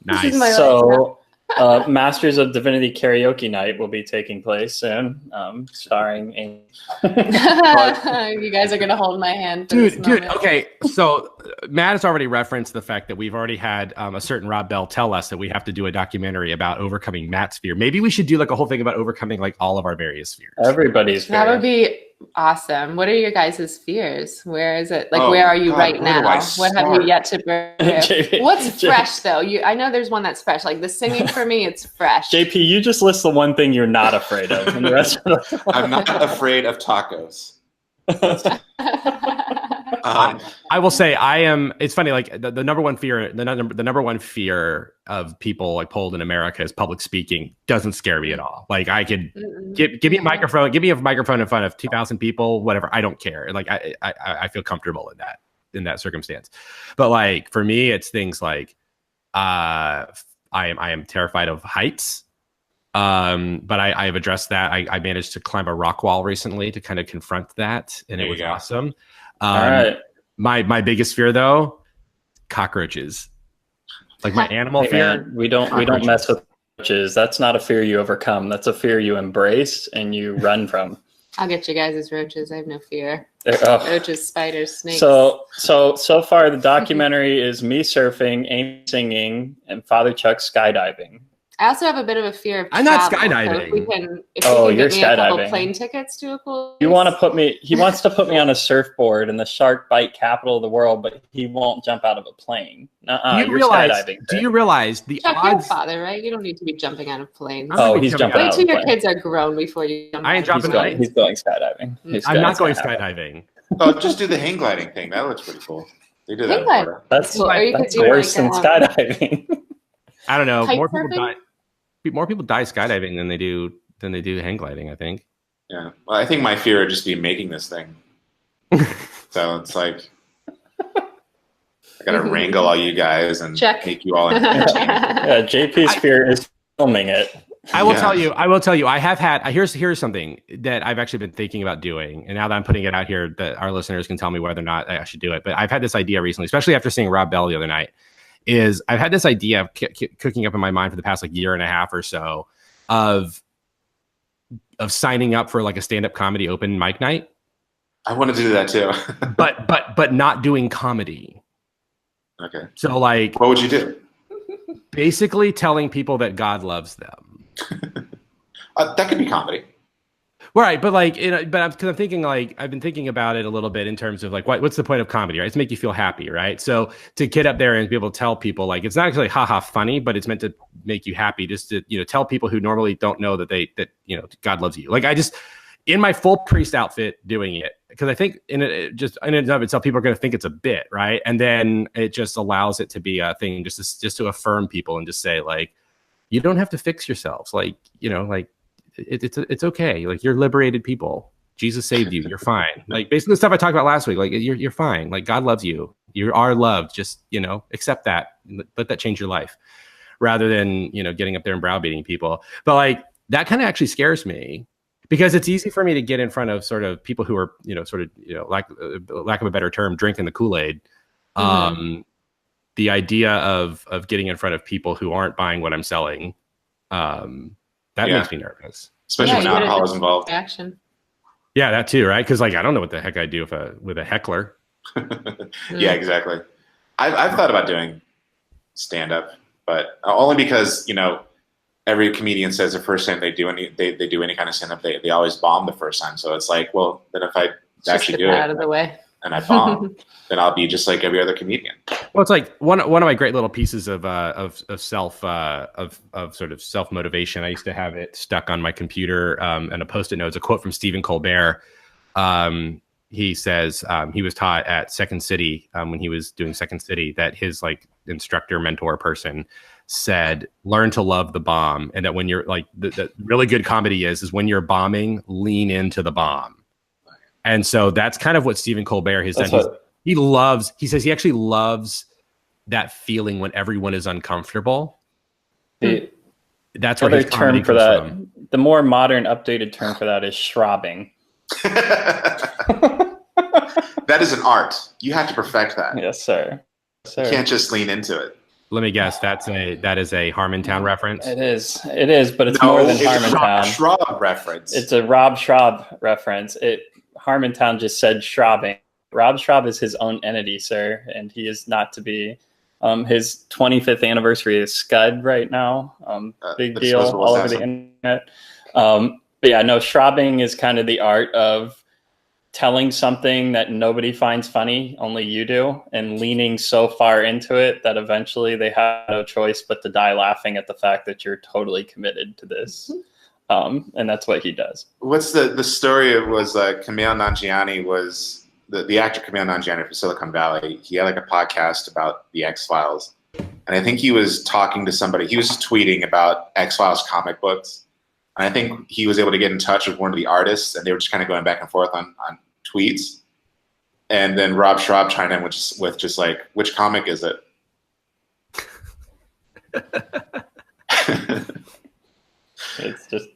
S4: Nice.
S2: So. Masters of Divinity karaoke night will be taking place soon, starring Amy.
S3: You guys are gonna hold my hand,
S4: dude. Okay, so Matt has already referenced the fact that we've already had a certain Rob Bell tell us that we have to do a documentary about overcoming Matt's fear. Maybe we should do like a whole thing about overcoming like all of our various fears.
S2: Everybody's fear.
S3: That would be awesome. What are your guys' fears? Where is it? Like, where are you right now? What have you yet to bring? What's fresh though? I know there's one that's fresh. Like the singing for me, it's fresh.
S2: JP, you just list the one thing you're not afraid of, and the rest of the
S1: I'm not afraid of tacos.
S4: I will say I am. It's funny. Like the number one fear, the number one fear of people like polled in America is public speaking. Doesn't scare me at all. Like I could give me a microphone, in front of 2,000 people, whatever. I don't care. Like I feel comfortable in that circumstance. But like for me, it's things like I am terrified of heights. But I have addressed that. I managed to climb a rock wall recently to kind of confront that, and it was awesome.
S2: All right.
S4: My biggest fear though, cockroaches. Like my animal fear.
S2: Man, we don't mess with cockroaches. That's not a fear you overcome. That's a fear you embrace and you run from.
S3: I'll get you guys as roaches. I have no fear. Roaches, spiders, snakes.
S2: So far the documentary is me surfing, Amy singing, and Father Chuck skydiving.
S3: I also have a bit of a fear of
S4: I'm not
S3: travel,
S4: skydiving.
S3: So if we can
S2: You're
S3: get me a couple
S2: skydiving.
S3: plane tickets to a cool
S2: You
S3: place.
S2: want to put me? He wants to put me on a surfboard in the shark bite capital of the world, but he won't jump out of a plane. You're skydiving.
S4: Do you realize the
S3: Chuck, you're a
S4: odds?
S3: father, right? You don't need to be jumping out of planes.
S2: Oh, he's jumping
S3: Wait
S2: out
S3: till
S2: of a
S3: your
S2: plane.
S3: kids are grown before you jump.
S4: I ain't
S3: out of
S4: jumping
S3: a
S4: out.
S3: plane.
S2: He's going skydiving.
S4: I'm not going skydiving.
S1: Oh, just do the hang gliding thing. That looks pretty cool. They do that.
S3: Hang glide.
S2: That's
S3: Or you could
S2: that's
S3: do
S2: worse
S3: like,
S2: than skydiving.
S4: I don't know.
S3: Kite
S4: More people
S3: surfing?
S4: die. More people die skydiving than they do hang gliding, I think.
S1: Yeah. Well, I think my fear would just be making this thing. So it's like I gotta wrangle all you guys and
S3: Check.
S1: make you all entertained.
S2: Yeah, JP's fear is filming it.
S4: I will tell you. I have had. Here's something that I've actually been thinking about doing, and now that I'm putting it out here, that our listeners can tell me whether or not I should do it. But I've had this idea recently, especially after seeing Rob Bell the other night. I've had this idea of cooking up in my mind for the past year and a half or so of signing up for like a stand-up comedy open mic night.
S1: I wanted to do that too.
S4: but not doing comedy.
S1: Okay.
S4: So like,
S1: what would you do?
S4: Basically telling people that God loves them.
S1: That could be comedy.
S4: Right, but like, because I'm thinking like I've been thinking about it a little bit in terms of like what's the point of comedy, right? It's to make you feel happy, right? So to get up there and be able to tell people like it's not actually haha funny, but it's meant to make you happy, just to tell people who normally don't know that God loves you. Like I just in my full priest outfit doing it because I think in and of itself people are going to think it's a bit, right? And then it just allows it to be a thing just to affirm people and just say like you don't have to fix yourselves, like like. It's okay. Like you're liberated people. Jesus saved you. You're fine. Like basically the stuff I talked about last week. Like you're fine. Like God loves you. You are loved. Just accept that. Let that change your life, rather than getting up there and browbeating people. But like that kind of actually scares me because it's easy for me to get in front of sort of people who are lack of a better term, drinking the Kool-Aid.
S3: Mm-hmm.
S4: The idea of getting in front of people who aren't buying what I'm selling. That makes me nervous.
S1: Especially when alcohol is involved.
S3: Action.
S4: Yeah, that too, right? Because like I don't know what the heck I'd do with a heckler.
S1: Yeah, exactly. I've thought about doing stand-up, but only because every comedian says the first time they do any kind of stand-up, they always bomb the first time. So it's like, well, then if I actually do it
S3: out of the way
S1: and I bomb, then I'll be just like every other comedian.
S4: Well, it's like one of my great little pieces of sort of self-motivation. I used to have it stuck on my computer and a post-it note. It's a quote from Stephen Colbert. He says he was taught at Second City when he was doing Second City that his like instructor, mentor person said, learn to love the bomb. And that when you're like the really good comedy is when you're bombing, lean into the bomb. And so that's kind of what Stephen Colbert has done. He says he actually loves that feeling when everyone is uncomfortable. That's what his comedy
S2: term for
S4: comes
S2: that.
S4: from.
S2: The more modern, updated term for that is shrobbing.
S1: That is an art. You have to perfect that.
S2: Yes, sir.
S1: You can't just lean into it.
S4: Let me guess. That is a Harmontown reference.
S2: It is, but it's more than Harmontown.
S1: Shrab reference.
S2: It's a Rob Shrab reference. Harmontown just said shrobbing. Rob Shrab is his own entity, sir, and he is not to be. His 25th anniversary is scud right now. Big deal all over the internet. But yeah, no, shrobbing is kind of the art of telling something that nobody finds funny, only you do, and leaning so far into it that eventually they have no choice but to die laughing at the fact that you're totally committed to this. And that's what he does.
S1: What's the story? It was Kumail Nanjiani was the actor Kumail Nanjiani from Silicon Valley. He had like a podcast about the X-Files. And I think he was talking to somebody. He was tweeting about X-Files comic books. And I think he was able to get in touch with one of the artists, and they were just kind of going back and forth on tweets. And then Rob Shrab chimed in with just like, which comic is it?
S2: It's just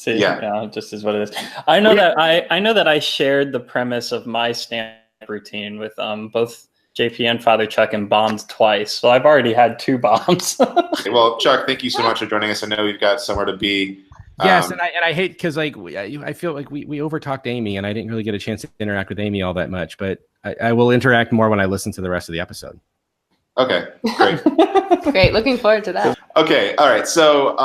S2: it just is what it is. I know that I shared the premise of my stand-up routine with both JP and Father Chuck and bombed twice. So I've already had 2 bombs.
S1: Well, Chuck, thank you so much for joining us. I know you've got somewhere to be.
S4: Yes, and I hate because like I feel like we overtalked Amy, and I didn't really get a chance to interact with Amy all that much, but I will interact more when I listen to the rest of the episode.
S1: Okay, great.
S3: Great. Looking forward to that.
S1: Okay. All right. So,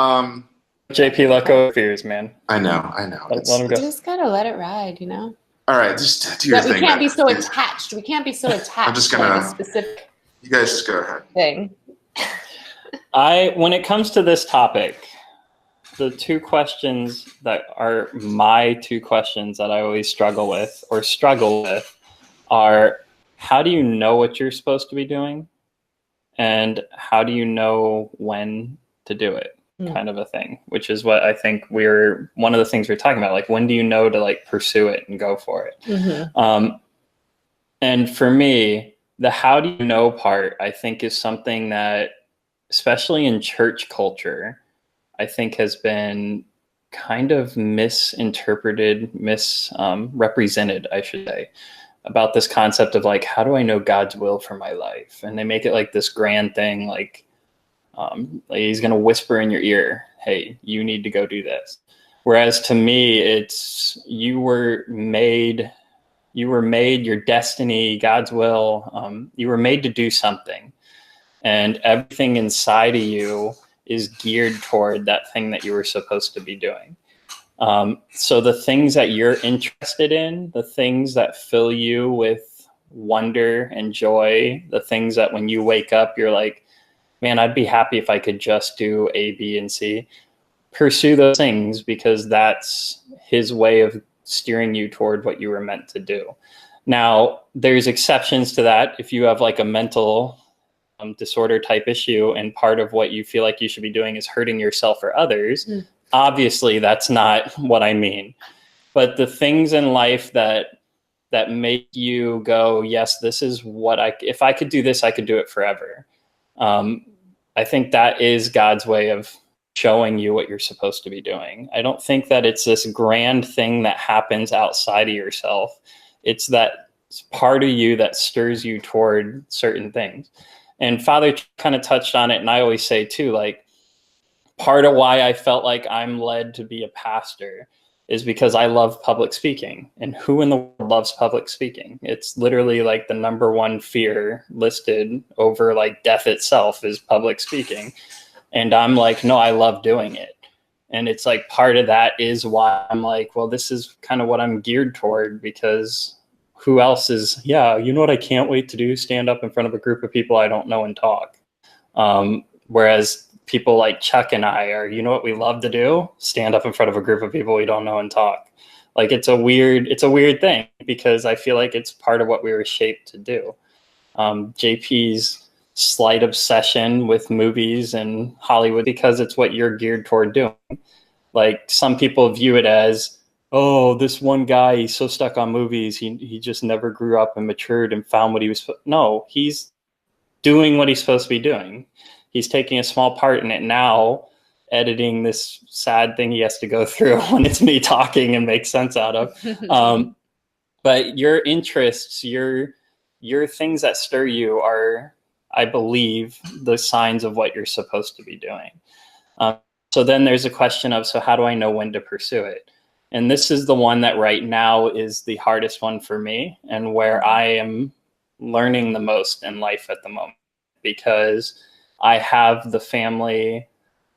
S2: JP, let go of fears, man.
S1: I know.
S2: Let him go.
S3: Just gotta let it ride, you know.
S1: All right. Just do your
S3: But we
S1: thing.
S3: can't
S1: man.
S3: be so attached. We can't be so attached
S1: I'm just
S3: to like
S1: gonna-
S3: a specific
S1: You guys just go ahead.
S3: thing.
S2: When it comes to this topic, the two questions that are my two questions that I always struggle with are, how do you know what you're supposed to be doing? And how do you know when to do it? Kind of a thing, which is what I think one of the things we're talking about. Like, when do you know to like pursue it and go for it?
S3: Mm-hmm.
S2: And for me, the how do you know part, I think, is something that, especially in church culture, I think has been kind of misinterpreted, misrepresented, I should say, about this concept of like, how do I know God's will for my life? And they make it like this grand thing, like he's going to whisper in your ear, hey, you need to go do this. Whereas to me, it's you were made, your destiny, God's will, you were made to do something. And everything inside of you is geared toward that thing that you were supposed to be doing. So the things that you're interested in, the things that fill you with wonder and joy, the things that when you wake up, you're like, man, I'd be happy if I could just do A, B, and C. Pursue those things, because that's his way of steering you toward what you were meant to do. Now, there's exceptions to that. If you have like a mental disorder type issue and part of what you feel like you should be doing is hurting yourself or others, obviously that's not what I mean. But the things in life that make you go, yes, this is what if I could do this, I could do it forever. I think that is God's way of showing you what you're supposed to be doing. I don't think that it's this grand thing that happens outside of yourself. It's that part of you that stirs you toward certain things. And Father kind of touched on it. And I always say too, like, part of why I felt like I'm led to be a pastor is because I love public speaking. And who in the world loves public speaking? It's literally like the number one fear listed over like death itself is public speaking. And I'm like, no, I love doing it. And it's like part of that is why I'm like, well, this is kind of what I'm geared toward, because who else is, you know what I can't wait to do? Stand up in front of a group of people I don't know and talk. Whereas people like Chuck and I are, you know what we love to do? Stand up in front of a group of people we don't know and talk. Like, it's a weird thing, because I feel like it's part of what we were shaped to do. JP's slight obsession with movies and Hollywood, because it's what you're geared toward doing. Like, some people view it as, oh, this one guy, he's so stuck on movies. He just never grew up and matured and found what he was. No, he's doing what he's supposed to be doing. He's taking a small part in it now, editing this sad thing he has to go through when it's me talking and make sense out of. But your interests, your things that stir you are, I believe, the signs of what you're supposed to be doing. So then there's a question of, so how do I know when to pursue it? And this is the one that right now is the hardest one for me, and where I am learning the most in life at the moment, because I have the family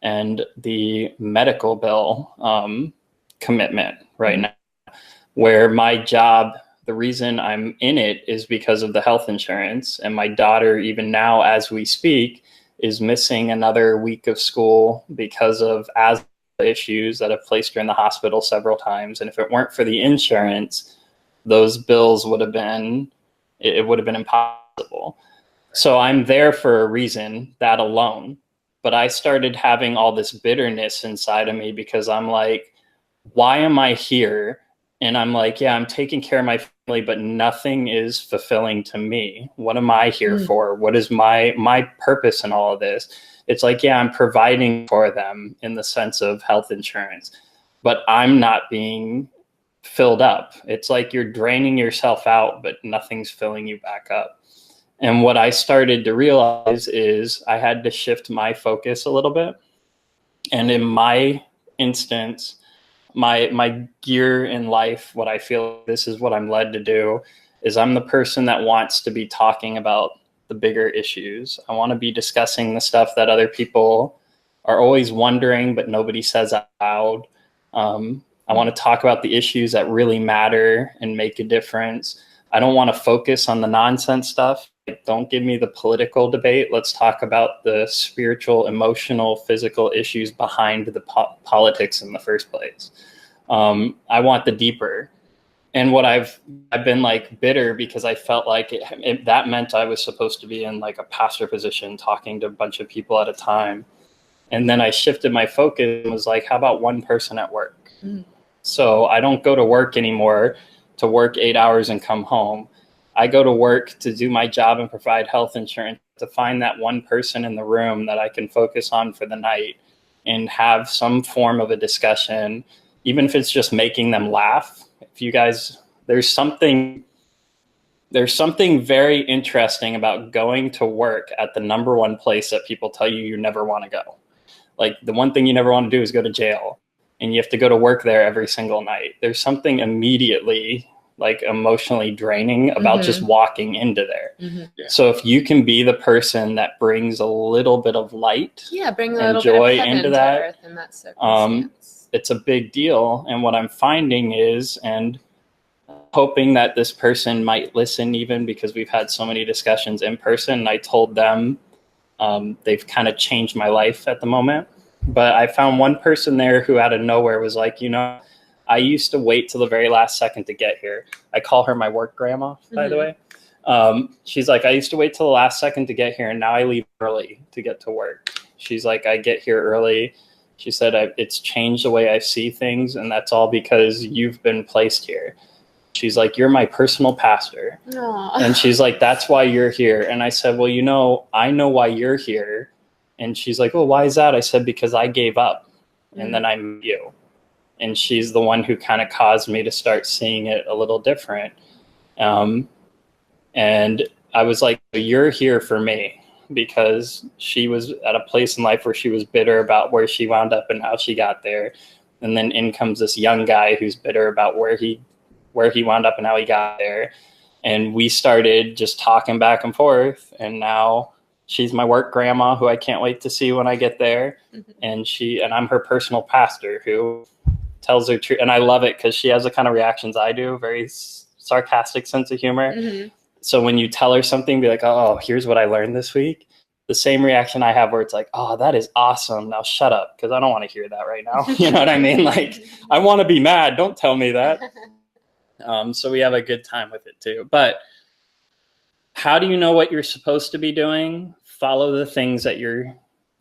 S2: and the medical bill commitment right now, where my job, the reason I'm in it is because of the health insurance. And my daughter, even now as we speak, is missing another week of school because of asthma issues that have placed her in the hospital several times. And if it weren't for the insurance, those bills would have been impossible. So I'm there for a reason, that alone. But I started having all this bitterness inside of me, because I'm like, why am I here? And I'm like, yeah, I'm taking care of my family, but nothing is fulfilling to me. What am I here for? What is my purpose in all of this? It's like, yeah, I'm providing for them in the sense of health insurance, but I'm not being filled up. It's like you're draining yourself out, but nothing's filling you back up. And what I started to realize is I had to shift my focus a little bit. And in my instance, my gear in life, what I feel this is what I'm led to do, is I'm the person that wants to be talking about the bigger issues. I want to be discussing the stuff that other people are always wondering, but nobody says out loud. I want to talk about the issues that really matter and make a difference. I don't want to focus on the nonsense stuff. Like, don't give me the political debate. Let's talk about the spiritual, emotional, physical issues behind the politics in the first place. I want the deeper. And what I've been like bitter because I felt like that meant I was supposed to be in like a pastor position talking to a bunch of people at a time. And then I shifted my focus and was like, how about one person at work? So I don't go to work anymore to work 8 hours and come home. I go to work to do my job and provide health insurance, to find that one person in the room that I can focus on for the night and have some form of a discussion, even if it's just making them laugh. If you guys, there's something very interesting about going to work at the number one place that people tell you never want to go. Like, the one thing you never want to do is go to jail, and you have to go to work there every single night. There's something immediately like emotionally draining about just walking into there. Yeah. So if you can be the person that brings a little bit of light,
S3: bring a
S2: and
S3: little
S2: joy
S3: bit of
S2: into
S3: to
S2: that,
S3: earth in that circumstance.
S2: It's a big deal. And what I'm finding is, and hoping that this person might listen, even because we've had so many discussions in person, and I told them they've kind of changed my life at the moment. But I found one person there who out of nowhere was like, I used to wait till the very last second to get here. I call her my work grandma, by the way. She's like, I used to wait till the last second to get here, and now I leave early to get to work. She's like, I get here early. She said, it's changed the way I see things, and that's all because you've been placed here. She's like, you're my personal pastor. Aww. And she's like, that's why you're here. And I said, well, I know why you're here. And she's like, well, why is that? I said, because I gave up, and then I met you. And she's the one who kind of caused me to start seeing it a little different. And I was like, you're here for me, because she was at a place in life where she was bitter about where she wound up and how she got there. And then in comes this young guy who's bitter about where he wound up and how he got there. And we started just talking back and forth. And now she's my work grandma who I can't wait to see when I get there. And I'm her personal pastor who tells her truth. And I love it because she has the kind of reactions I do, very sarcastic sense of humor. So when you tell her something, be like, oh, here's what I learned this week. The same reaction I have where it's like, oh, that is awesome. Now shut up, because I don't want to hear that right now. You know what I mean? Like, I want to be mad. Don't tell me that. So we have a good time with it too. But how do you know what you're supposed to be doing? Follow the things that you're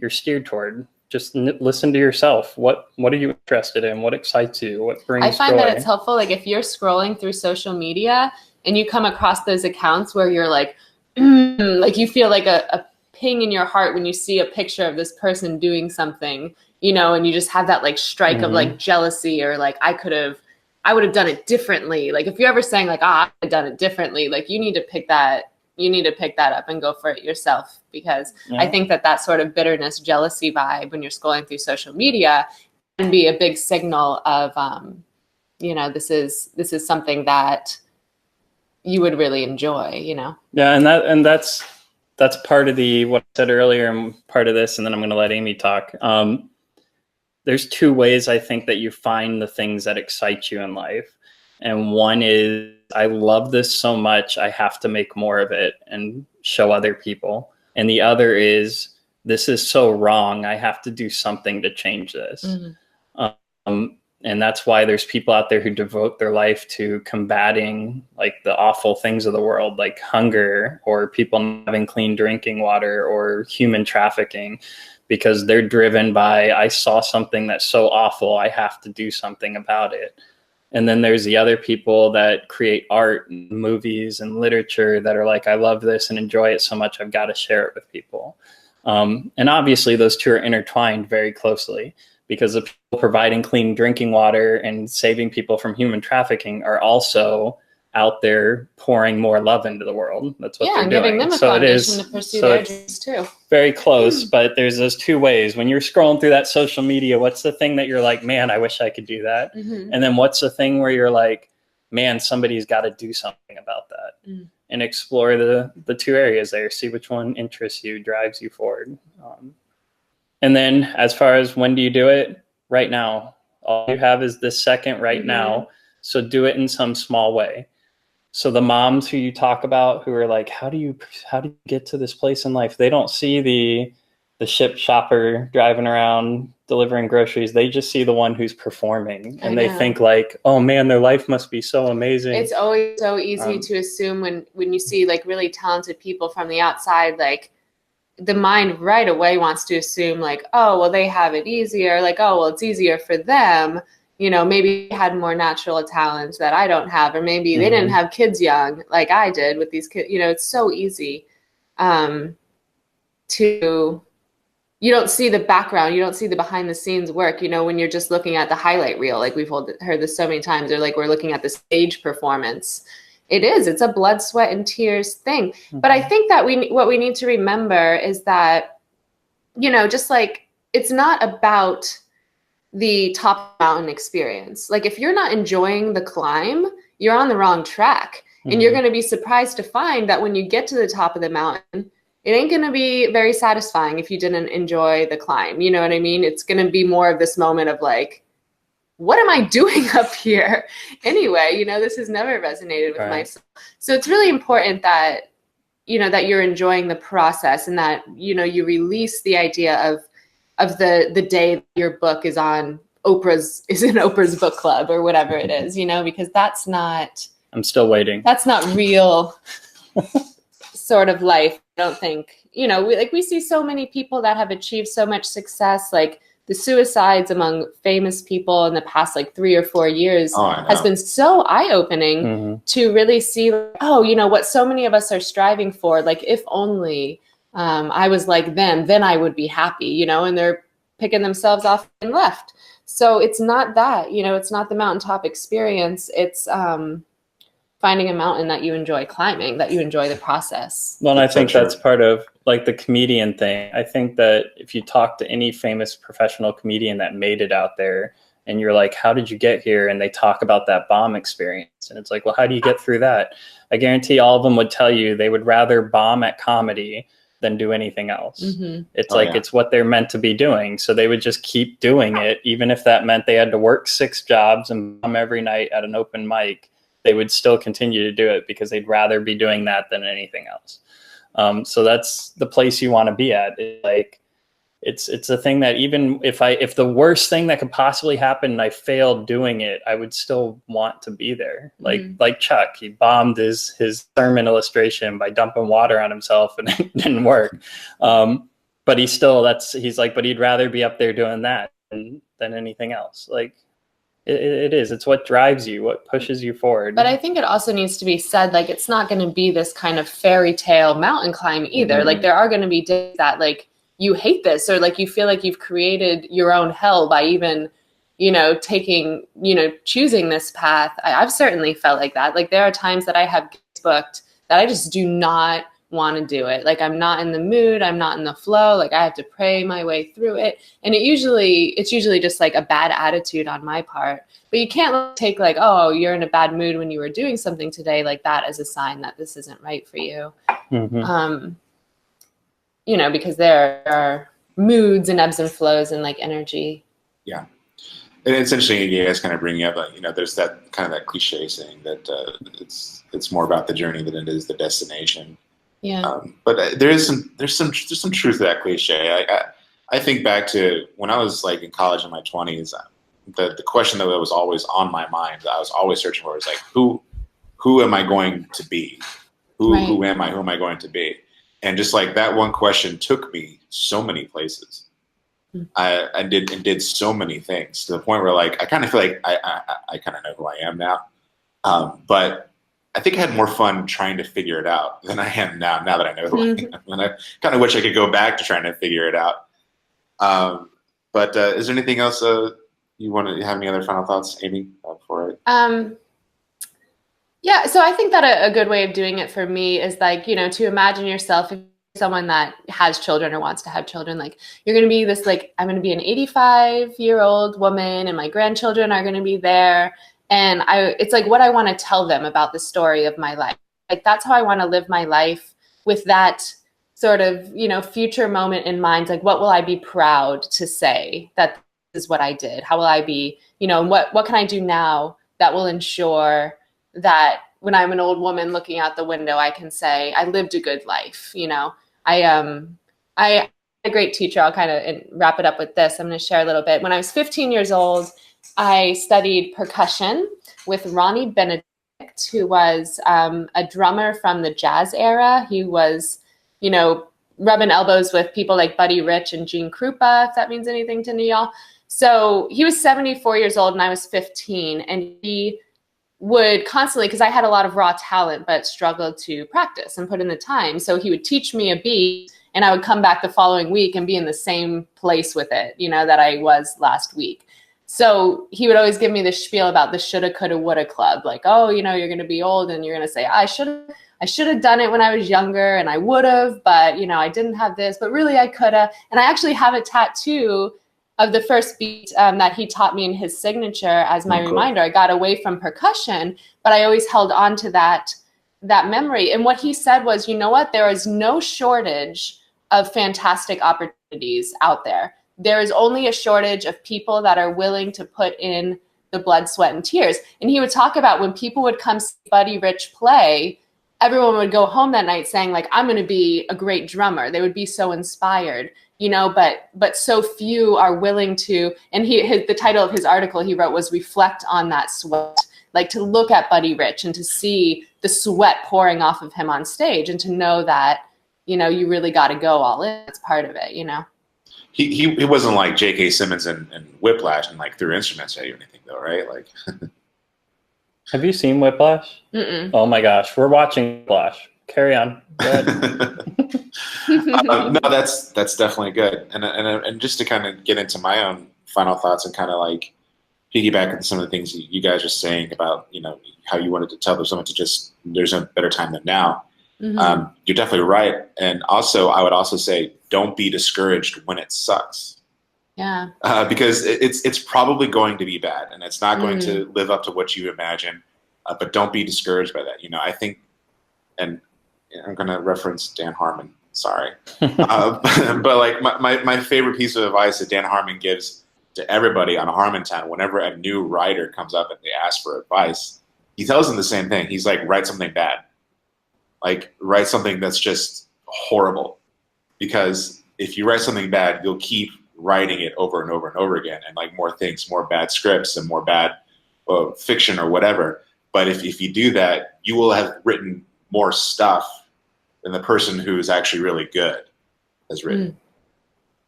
S2: steered toward. Just listen to yourself. What are you interested in? What excites you? What brings joy?
S3: I find that it's helpful. Like, if you're scrolling through social media and you come across those accounts where you're like, like you feel like a ping in your heart when you see a picture of this person doing something, and you just have that like strike of like jealousy, or like, I would have done it differently. Like, if you're ever saying like, I would have done it differently, like you need to pick that up and go for it yourself, because I think that sort of bitterness, jealousy vibe when you're scrolling through social media can be a big signal of, this is something that you would really enjoy, Yeah.
S2: And that's part of what I said earlier, and part of this, and then I'm going to let Amy talk. There's two ways I think that you find the things that excite you in life. And one is, I love this so much, I have to make more of it and show other people. And the other is, this is so wrong, I have to do something to change this. And that's why there's people out there who devote their life to combating like the awful things of the world, like hunger, or people not having clean drinking water, or human trafficking, because they're driven by, I saw something that's so awful, I have to do something about it. And then there's the other people that create art and movies and literature that are like, I love this and enjoy it so much, I've got to share it with people. And obviously those two are intertwined very closely, because the people providing clean drinking water and saving people from human trafficking are also out there pouring more love into the world. That's what they're doing.
S3: Giving them a foundation to pursue their dreams too.
S2: Very close, but there's those two ways. When you're scrolling through that social media, what's the thing that you're like, man, I wish I could do that? And then what's the thing where you're like, man, somebody's got to do something about that? and explore the two areas there. See which one interests you, drives you forward. And then as far as when do you do it? Right now. All you have is this second right now. So do it in some small way. So the moms who you talk about who are like, how do you get to this place in life? They don't see the ship shopper driving around delivering groceries. They just see the one who's performing, and they think like, oh man, their life must be so amazing.
S3: It's always so easy to assume when you see like really talented people from the outside, like the mind right away wants to assume like, oh, well, they have it easier. Like, oh, well, it's easier for them. You know, maybe they had more natural talent that I don't have, or maybe they didn't have kids young like I did with these kids. You know, it's so easy you don't see the background. You don't see the behind the scenes work, you know, when you're just looking at the highlight reel. Like we've heard this so many times, or like we're looking at the stage performance. It's a blood, sweat, and tears thing. But I think that what we need to remember is that, you know, just like it's not about the top mountain experience. Like if you're not enjoying the climb, you're on the wrong track. And you're going to be surprised to find that when you get to the top of the mountain, it ain't going to be very satisfying if you didn't enjoy the climb. You know what I mean? It's going to be more of this moment of like, what am I doing up here? Anyway, you know, this has never resonated with myself. So it's really important that, you know, that you're enjoying the process, and that, you know, you release the idea of the day your book is in Oprah's book club or whatever it is, you know, because that's not.
S2: I'm still waiting.
S3: That's not real sort of life. I don't think, you know, we see so many people that have achieved so much success, like the suicides among famous people in the past like 3 or 4 years has been so eye-opening to really see, oh, you know, what so many of us are striving for. Like, if only I was like them, then I would be happy, you know, and they're picking themselves off and left. So it's not that, you know, it's not the mountaintop experience. It's finding a mountain that you enjoy climbing, that you enjoy the process.
S2: Well, and I think that's part of like the comedian thing. I think that if you talk to any famous professional comedian that made it out there, and you're like, how did you get here? And they talk about that bomb experience. And it's like, well, how do you get through that? I guarantee all of them would tell you they would rather bomb at comedy than do anything else. It's it's what they're meant to be doing. So they would just keep doing it. Even if that meant they had to work 6 jobs and bomb every night at an open mic, they would still continue to do it because they'd rather be doing that than anything else. So that's the place you want to be at. It's a thing that even if the worst thing that could possibly happen and I failed doing it, I would still want to be there. Like Chuck, he bombed his sermon illustration by dumping water on himself, and it didn't work. But he's like, but he'd rather be up there doing that than anything else. Like, it's what drives you, what pushes you forward.
S3: But I think it also needs to be said, like, it's not going to be this kind of fairy tale mountain climb either. Like, there are going to be days that like you hate this, or like you feel like you've created your own hell by even, you know, choosing this path. I've certainly felt like that. Like, there are times that I have booked that I just do not want to do it. Like, I'm not in the mood, I'm not in the flow, like I have to pray my way through it. And it's usually just like a bad attitude on my part. But you can't take like, oh, you're in a bad mood when you were doing something today, like that as a sign that this isn't right for you. You know, because there are moods and ebbs and flows and like energy. Yeah.
S1: And it's interesting, you guys kind of bring up, you know, there's that kind of that cliche saying that it's more about the journey than it is the destination.
S3: Yeah.
S1: But there's some truth to that cliche. I think back to when I was like in college in my 20s, the question that was always on my mind, that I was always searching for, was like, who am I going to be? Who am I? Who am I going to be? And just like that one question took me so many places. I did so many things, to the point where like I kind of feel like I kind of know who I am now. But I think I had more fun trying to figure it out than I am now that I know who I am. And I kind of wish I could go back to trying to figure it out. But is there anything else you want to have? Any other final thoughts, Amy, before
S3: Yeah, so I think that a good way of doing it for me is like, you know, to imagine yourself, if you're someone that has children or wants to have children, like you're going to be this, like, I'm going to be an 85-year-old woman and my grandchildren are going to be there. And it's like what I want to tell them about the story of my life. like, that's how I want to live my life, with that sort of, you know, future moment in mind. Like, what will I be proud to say that this is what I did? How will I be, you know, what can I do now that will ensure that when I'm an old woman looking out the window, I can say I lived a good life. You know, I had a great teacher. I'll kind of wrap it up with this. I'm going to share a little bit. When I was 15 years old, I studied percussion with Ronnie Benedict, who was a drummer from the jazz era. He was, you know, rubbing elbows with people like Buddy Rich and Gene Krupa, if that means anything to y'all. So he was 74 years old and I was 15, and he would constantly, because I had a lot of raw talent but struggled to practice and put in the time, so he would teach me a beat and I would come back the following week and be in the same place with it, you know, that I was last week. So he would always give me this spiel about the shoulda, coulda, woulda club. Like, oh, you know, you're going to be old and you're going to say, I should have done it when I was younger, and I would have, but, you know, I didn't have this, but really I coulda. And I actually have a tattoo of the first beat that he taught me in his signature as my reminder. I got away from percussion, but I always held on to that memory. And what he said was, you know what? There is no shortage of fantastic opportunities out there. There is only a shortage of people that are willing to put in the blood, sweat, and tears. And he would talk about when people would come see Buddy Rich play, everyone would go home that night saying, like, I'm going to be a great drummer. They would be so inspired, you know, but so few are willing to. And the title of his article he wrote was Reflect on That Sweat. Like, to look at Buddy Rich and to see the sweat pouring off of him on stage, and to know that, you know, you really got to go all in. It's part of it, you know.
S1: He wasn't like J.K. Simmons and Whiplash and like threw instruments at you or anything, though, right? Like,
S2: have you seen Whiplash?
S3: Mm-mm.
S2: Oh my gosh, we're watching Whiplash. Carry on. Go ahead.
S1: No, that's definitely good. And just to kind of get into my own final thoughts and kind of like piggyback on some of the things you guys are saying about, you know, how you wanted to tell someone to just, there's no better time than now.
S3: Mm-hmm.
S1: You're definitely right. And also, I would also say, don't be discouraged when it sucks.
S3: Yeah.
S1: Because it's probably going to be bad, and it's not going to live up to what you imagine. But don't be discouraged by that. You know, I think, and I'm going to reference Dan Harmon. Sorry, but like my favorite piece of advice that Dan Harmon gives to everybody on Harmontown, whenever a new writer comes up and they ask for advice, he tells them the same thing. He's like, write something bad. Like, write something that's just horrible, because if you write something bad, you'll keep writing it over and over and over again, and like more things, more bad scripts and more bad fiction or whatever. But if you do that, you will have written more stuff than the person who's actually really good has written.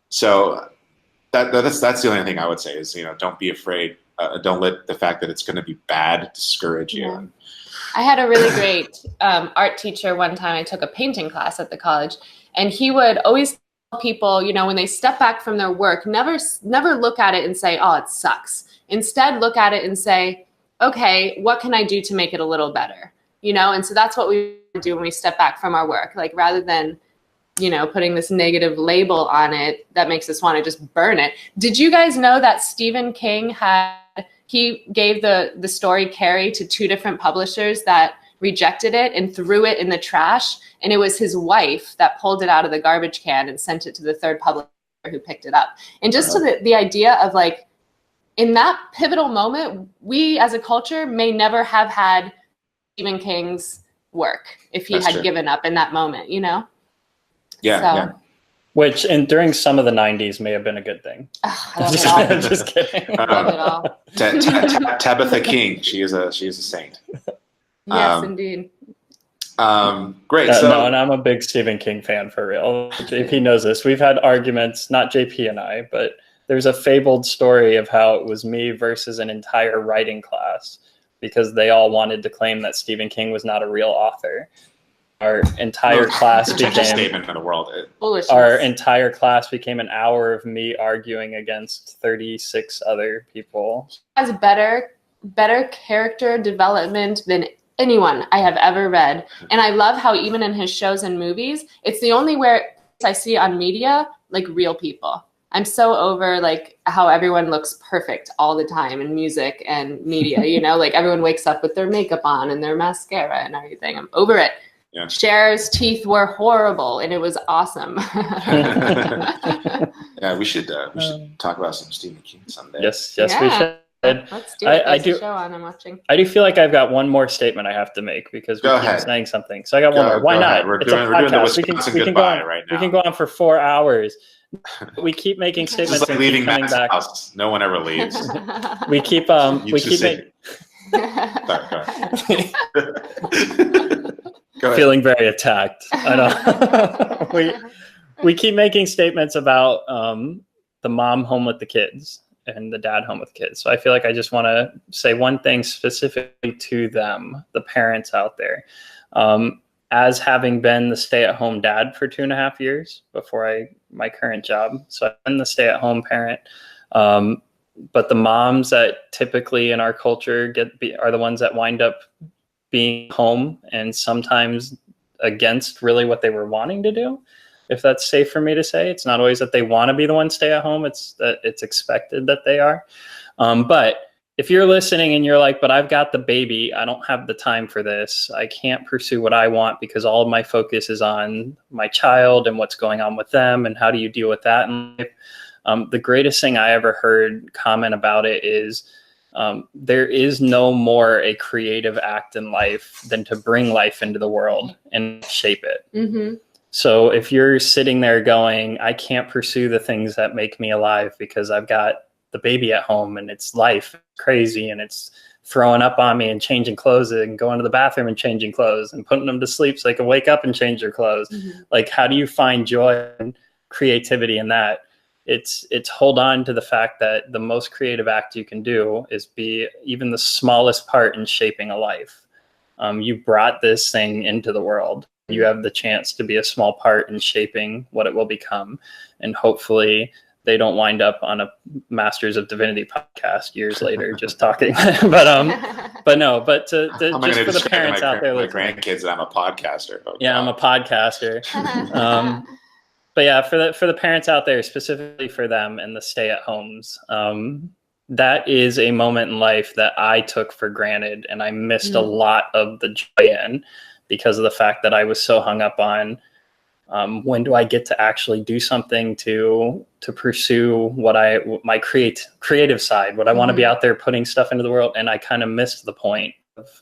S1: So that's the only thing I would say is, you know, don't be afraid. Don't let the fact that it's going to be bad discourage you.
S3: Yeah. I had a really great art teacher one time. I took a painting class at the college, and he would always tell people, you know, when they step back from their work, never look at it and say, oh, it sucks. Instead, look at it and say, okay, what can I do to make it a little better? You know, and so that's what we do when we step back from our work. Like, rather than, you know, putting this negative label on it that makes us want to just burn it. Did you guys know that Stephen King he gave the story Carrie to 2 different publishers that rejected it and threw it in the trash, and it was his wife that pulled it out of the garbage can and sent it to the 3rd publisher who picked it up. And just to the idea of, like, in that pivotal moment, we as a culture may never have had Stephen King's work if he had given up in that moment, you know?
S1: Yeah.
S2: Which, and during some of the 90s, may have been a good thing.
S3: I love it all.
S2: Just kidding.
S3: Love it all.
S1: Tabitha King, she is a saint.
S3: Yes, indeed.
S1: Great.
S2: No, and I'm a big Stephen King fan for real. JP knows this. We've had arguments, not JP and I, but there's a fabled story of how it was me versus an entire writing class, because they all wanted to claim that Stephen King was not a real author. Our entire class became
S1: statement in the world.
S2: Our entire class became an hour of me arguing against 36 other people.
S3: He has better character development than anyone I have ever read. And I love how even in his shows and movies, it's the only where I see on media, like, real people. I'm so over like how everyone looks perfect all the time in music and media, you know, like everyone wakes up with their makeup on and their mascara and everything. I'm over it.
S1: Yeah.
S3: Cher's teeth were horrible and it was awesome.
S1: Yeah, we should talk about some Stephen King someday.
S2: Yes,
S3: Yeah.
S2: we should.
S3: Let's do it.
S2: I
S3: There's
S2: do.
S3: a show on I'm watching.
S2: I do feel like I've got one more statement I have to make because we
S1: Go
S2: keep
S1: ahead.
S2: saying something. So I got one more. Why
S1: Go
S2: not?
S1: ahead. We're
S2: It's a
S1: doing the
S2: podcast.
S1: Wisconsin
S2: We can go
S1: goodbye
S2: on
S1: right now.
S2: We can go on for 4 hours. We keep making statements
S1: Just like
S2: and
S1: leaving
S2: keep coming
S1: Matt's
S2: back.
S1: house. No one ever leaves.
S2: We keep
S1: You
S2: we
S1: just
S2: keep
S1: say-
S2: making.
S1: Go ahead.
S2: Feeling very attacked. I know. we keep making statements about the mom home with the kids and the dad home with kids. So I feel like I just want to say one thing specifically to them, the parents out there. As having been the stay-at-home dad for 2.5 years before my current job. So I've been the stay-at-home parent. But the moms that typically in our culture are the ones that wind up being home and sometimes against really what they were wanting to do. If that's safe for me to say, it's not always that they want to be the one stay at home. It's that it's expected that they are. But if you're listening and you're like, but I've got the baby, I don't have the time for this. I can't pursue what I want because all of my focus is on my child and what's going on with them. And how do you deal with that in life? The greatest thing I ever heard comment about it is there is no more a creative act in life than to bring life into the world and shape it.
S3: Mm-hmm.
S2: So if you're sitting there going, I can't pursue the things that make me alive because I've got the baby at home and it's life crazy and it's throwing up on me and changing clothes and going to the bathroom and changing clothes and putting them to sleep so they can wake up and change their clothes.
S3: Mm-hmm.
S2: Like, how do you find joy and creativity in that? It's hold on to the fact that the most creative act you can do is be even the smallest part in shaping a life. You brought this thing into the world. You have the chance to be a small part in shaping what it will become. And hopefully they don't wind up on a Masters of Divinity podcast years later just talking. but no, but just for the parents out there
S1: my
S2: listening.
S1: grandkids that I'm a podcaster. Oh,
S2: yeah,
S1: God.
S2: I'm a podcaster. But yeah, for the parents out there, specifically for them and the stay-at-homes, that is a moment in life that I took for granted, and I missed a lot of the joy in because of the fact that I was so hung up on when do I get to actually do something to pursue my creative side, what I want to be out there putting stuff into the world, and I kind of missed the point of.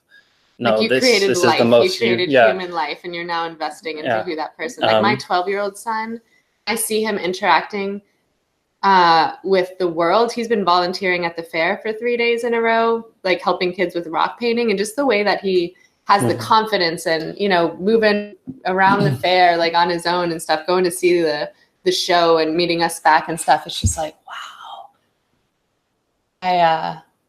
S2: No,
S3: like
S2: this
S3: life.
S2: is the most.
S3: You created human life, and you're now investing into who that person. Like my 12-year-old son, I see him interacting with the world. He's been volunteering at the fair for 3 days in a row, like helping kids with rock painting, and just the way that he has the confidence and, you know, moving around the fair like on his own and stuff, going to see the show and meeting us back and stuff. It's just like, wow,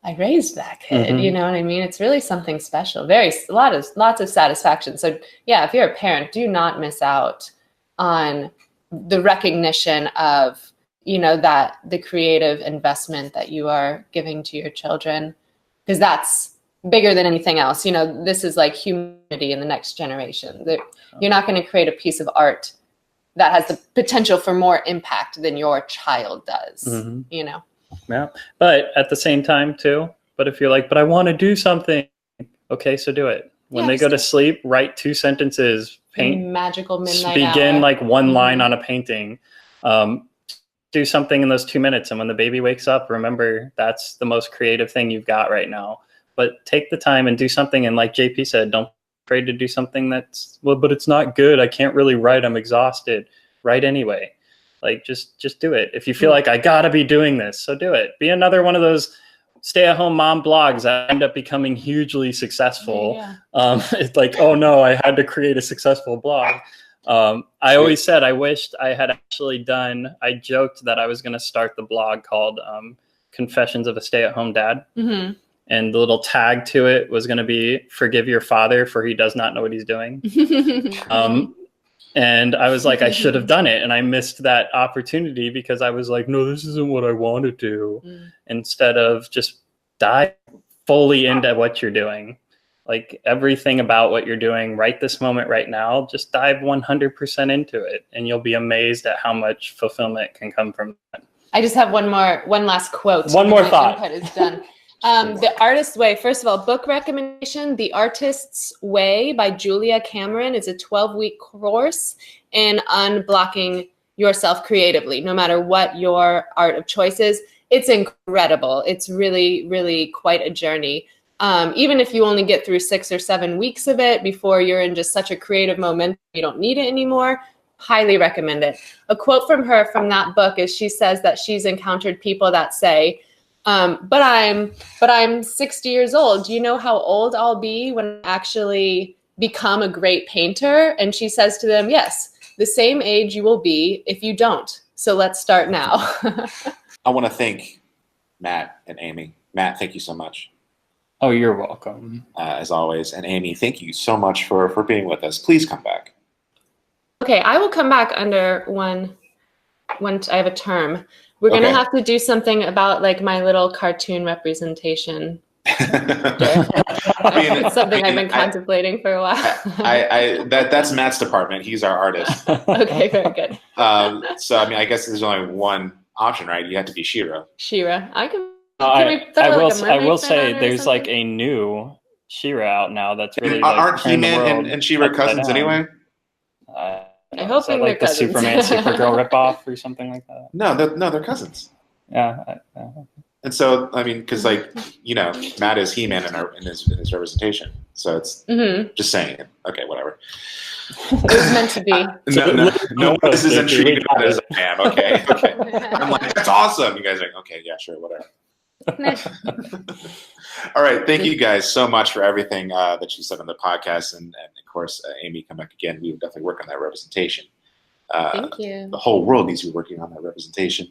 S3: I raised that kid, you know what I mean? It's really something special. Lots of satisfaction. So yeah, if you're a parent, do not miss out on the recognition of, you know, that the creative investment that you are giving to your children, because that's bigger than anything else. You know, this is like humanity in the next generation. You're not going to create a piece of art that has the potential for more impact than your child does, you know?
S2: Yeah. But at the same time too, but if you're like, but I want to do something. Okay. So do it. When they go to sleep, write 2 sentences, paint
S3: magical midnight
S2: begin
S3: hour.
S2: like one line on a painting, do something in those 2 minutes. And when the baby wakes up, remember that's the most creative thing you've got right now, but take the time and do something. And like JP said, don't be afraid to do something but it's not good. I can't really write. I'm exhausted. Write anyway. Like just do it. If you feel like I gotta be doing this, so do it. Be another one of those stay-at-home mom blogs that end up becoming hugely successful. Yeah. It's like, oh no, I had to create a successful blog. I always said I wished I had actually I joked that I was going to start the blog called Confessions of a Stay-at-Home Dad. Mm-hmm. And the little tag to it was going to be, forgive your father for he does not know what he's doing. And I was like, I should have done it. And I missed that opportunity because I was like, no, this isn't what I want to do. Instead of just dive fully into what you're doing. Like everything about what you're doing right this moment, right now, just dive 100% into it. And you'll be amazed at how much fulfillment can come from that.
S3: I just have one last quote.
S2: One more
S3: My
S2: thought.
S3: input is done. The Artist's Way. First of all, book recommendation: The Artist's Way by Julia Cameron is a 12-week course in unblocking yourself creatively, no matter what your art of choice is. It's incredible. It's really, really quite a journey. Even if you only get through 6 or 7 weeks of it before you're in just such a creative momentum, you don't need it anymore. Highly recommend it. A quote from her from that book is she says that she's encountered people that say, but I'm 60 years old. Do you know how old I'll be when I actually become a great painter? And she says to them, yes, the same age you will be if you don't. So let's start now.
S1: I want to thank Matt and Amy. Matt, thank you so much.
S2: Oh, you're welcome.
S1: As always. And Amy, thank you so much for being with us. Please come back.
S3: Okay, I will come back under one I have a term. We're going to have to do something about like my little cartoon representation. It's something I've been contemplating for a while.
S1: That's Matt's department. He's our artist.
S3: Okay, very good.
S1: So, I mean, I guess there's only one option, right? You have to be She-Ra.
S3: She-Ra. I can
S2: I will say there's like a new She-Ra out now that's really like,
S1: aren't He-Man and She-Ra cousins anyway?
S3: I hope they're
S2: like the
S3: cousins.
S2: Superman Supergirl ripoff or something like that.
S1: No, they're cousins.
S2: Yeah.
S1: And so, I mean, because like Matt is He-Man in his representation, so it's just saying it. Okay, whatever.
S3: It was meant to be.
S1: No one is as intrigued about it as I am. Okay. I'm like, that's awesome. You guys are like, okay, yeah, sure, whatever. All right, thank you guys so much for everything that you said on the podcast, and of course, Amy, come back again. We will definitely work on that representation.
S3: Thank you.
S1: The whole world needs to be working on that representation.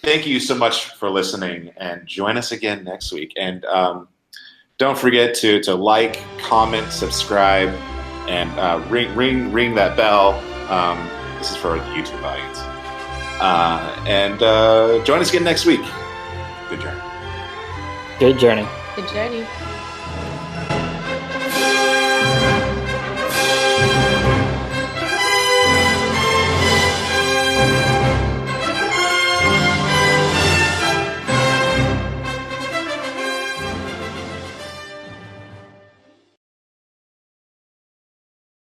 S1: Thank you so much for listening, and join us again next week. And don't forget to like, comment, subscribe, and ring that bell. This is for the YouTube audience. And join us again next week. Good journey.
S2: Good journey.
S3: Good journey.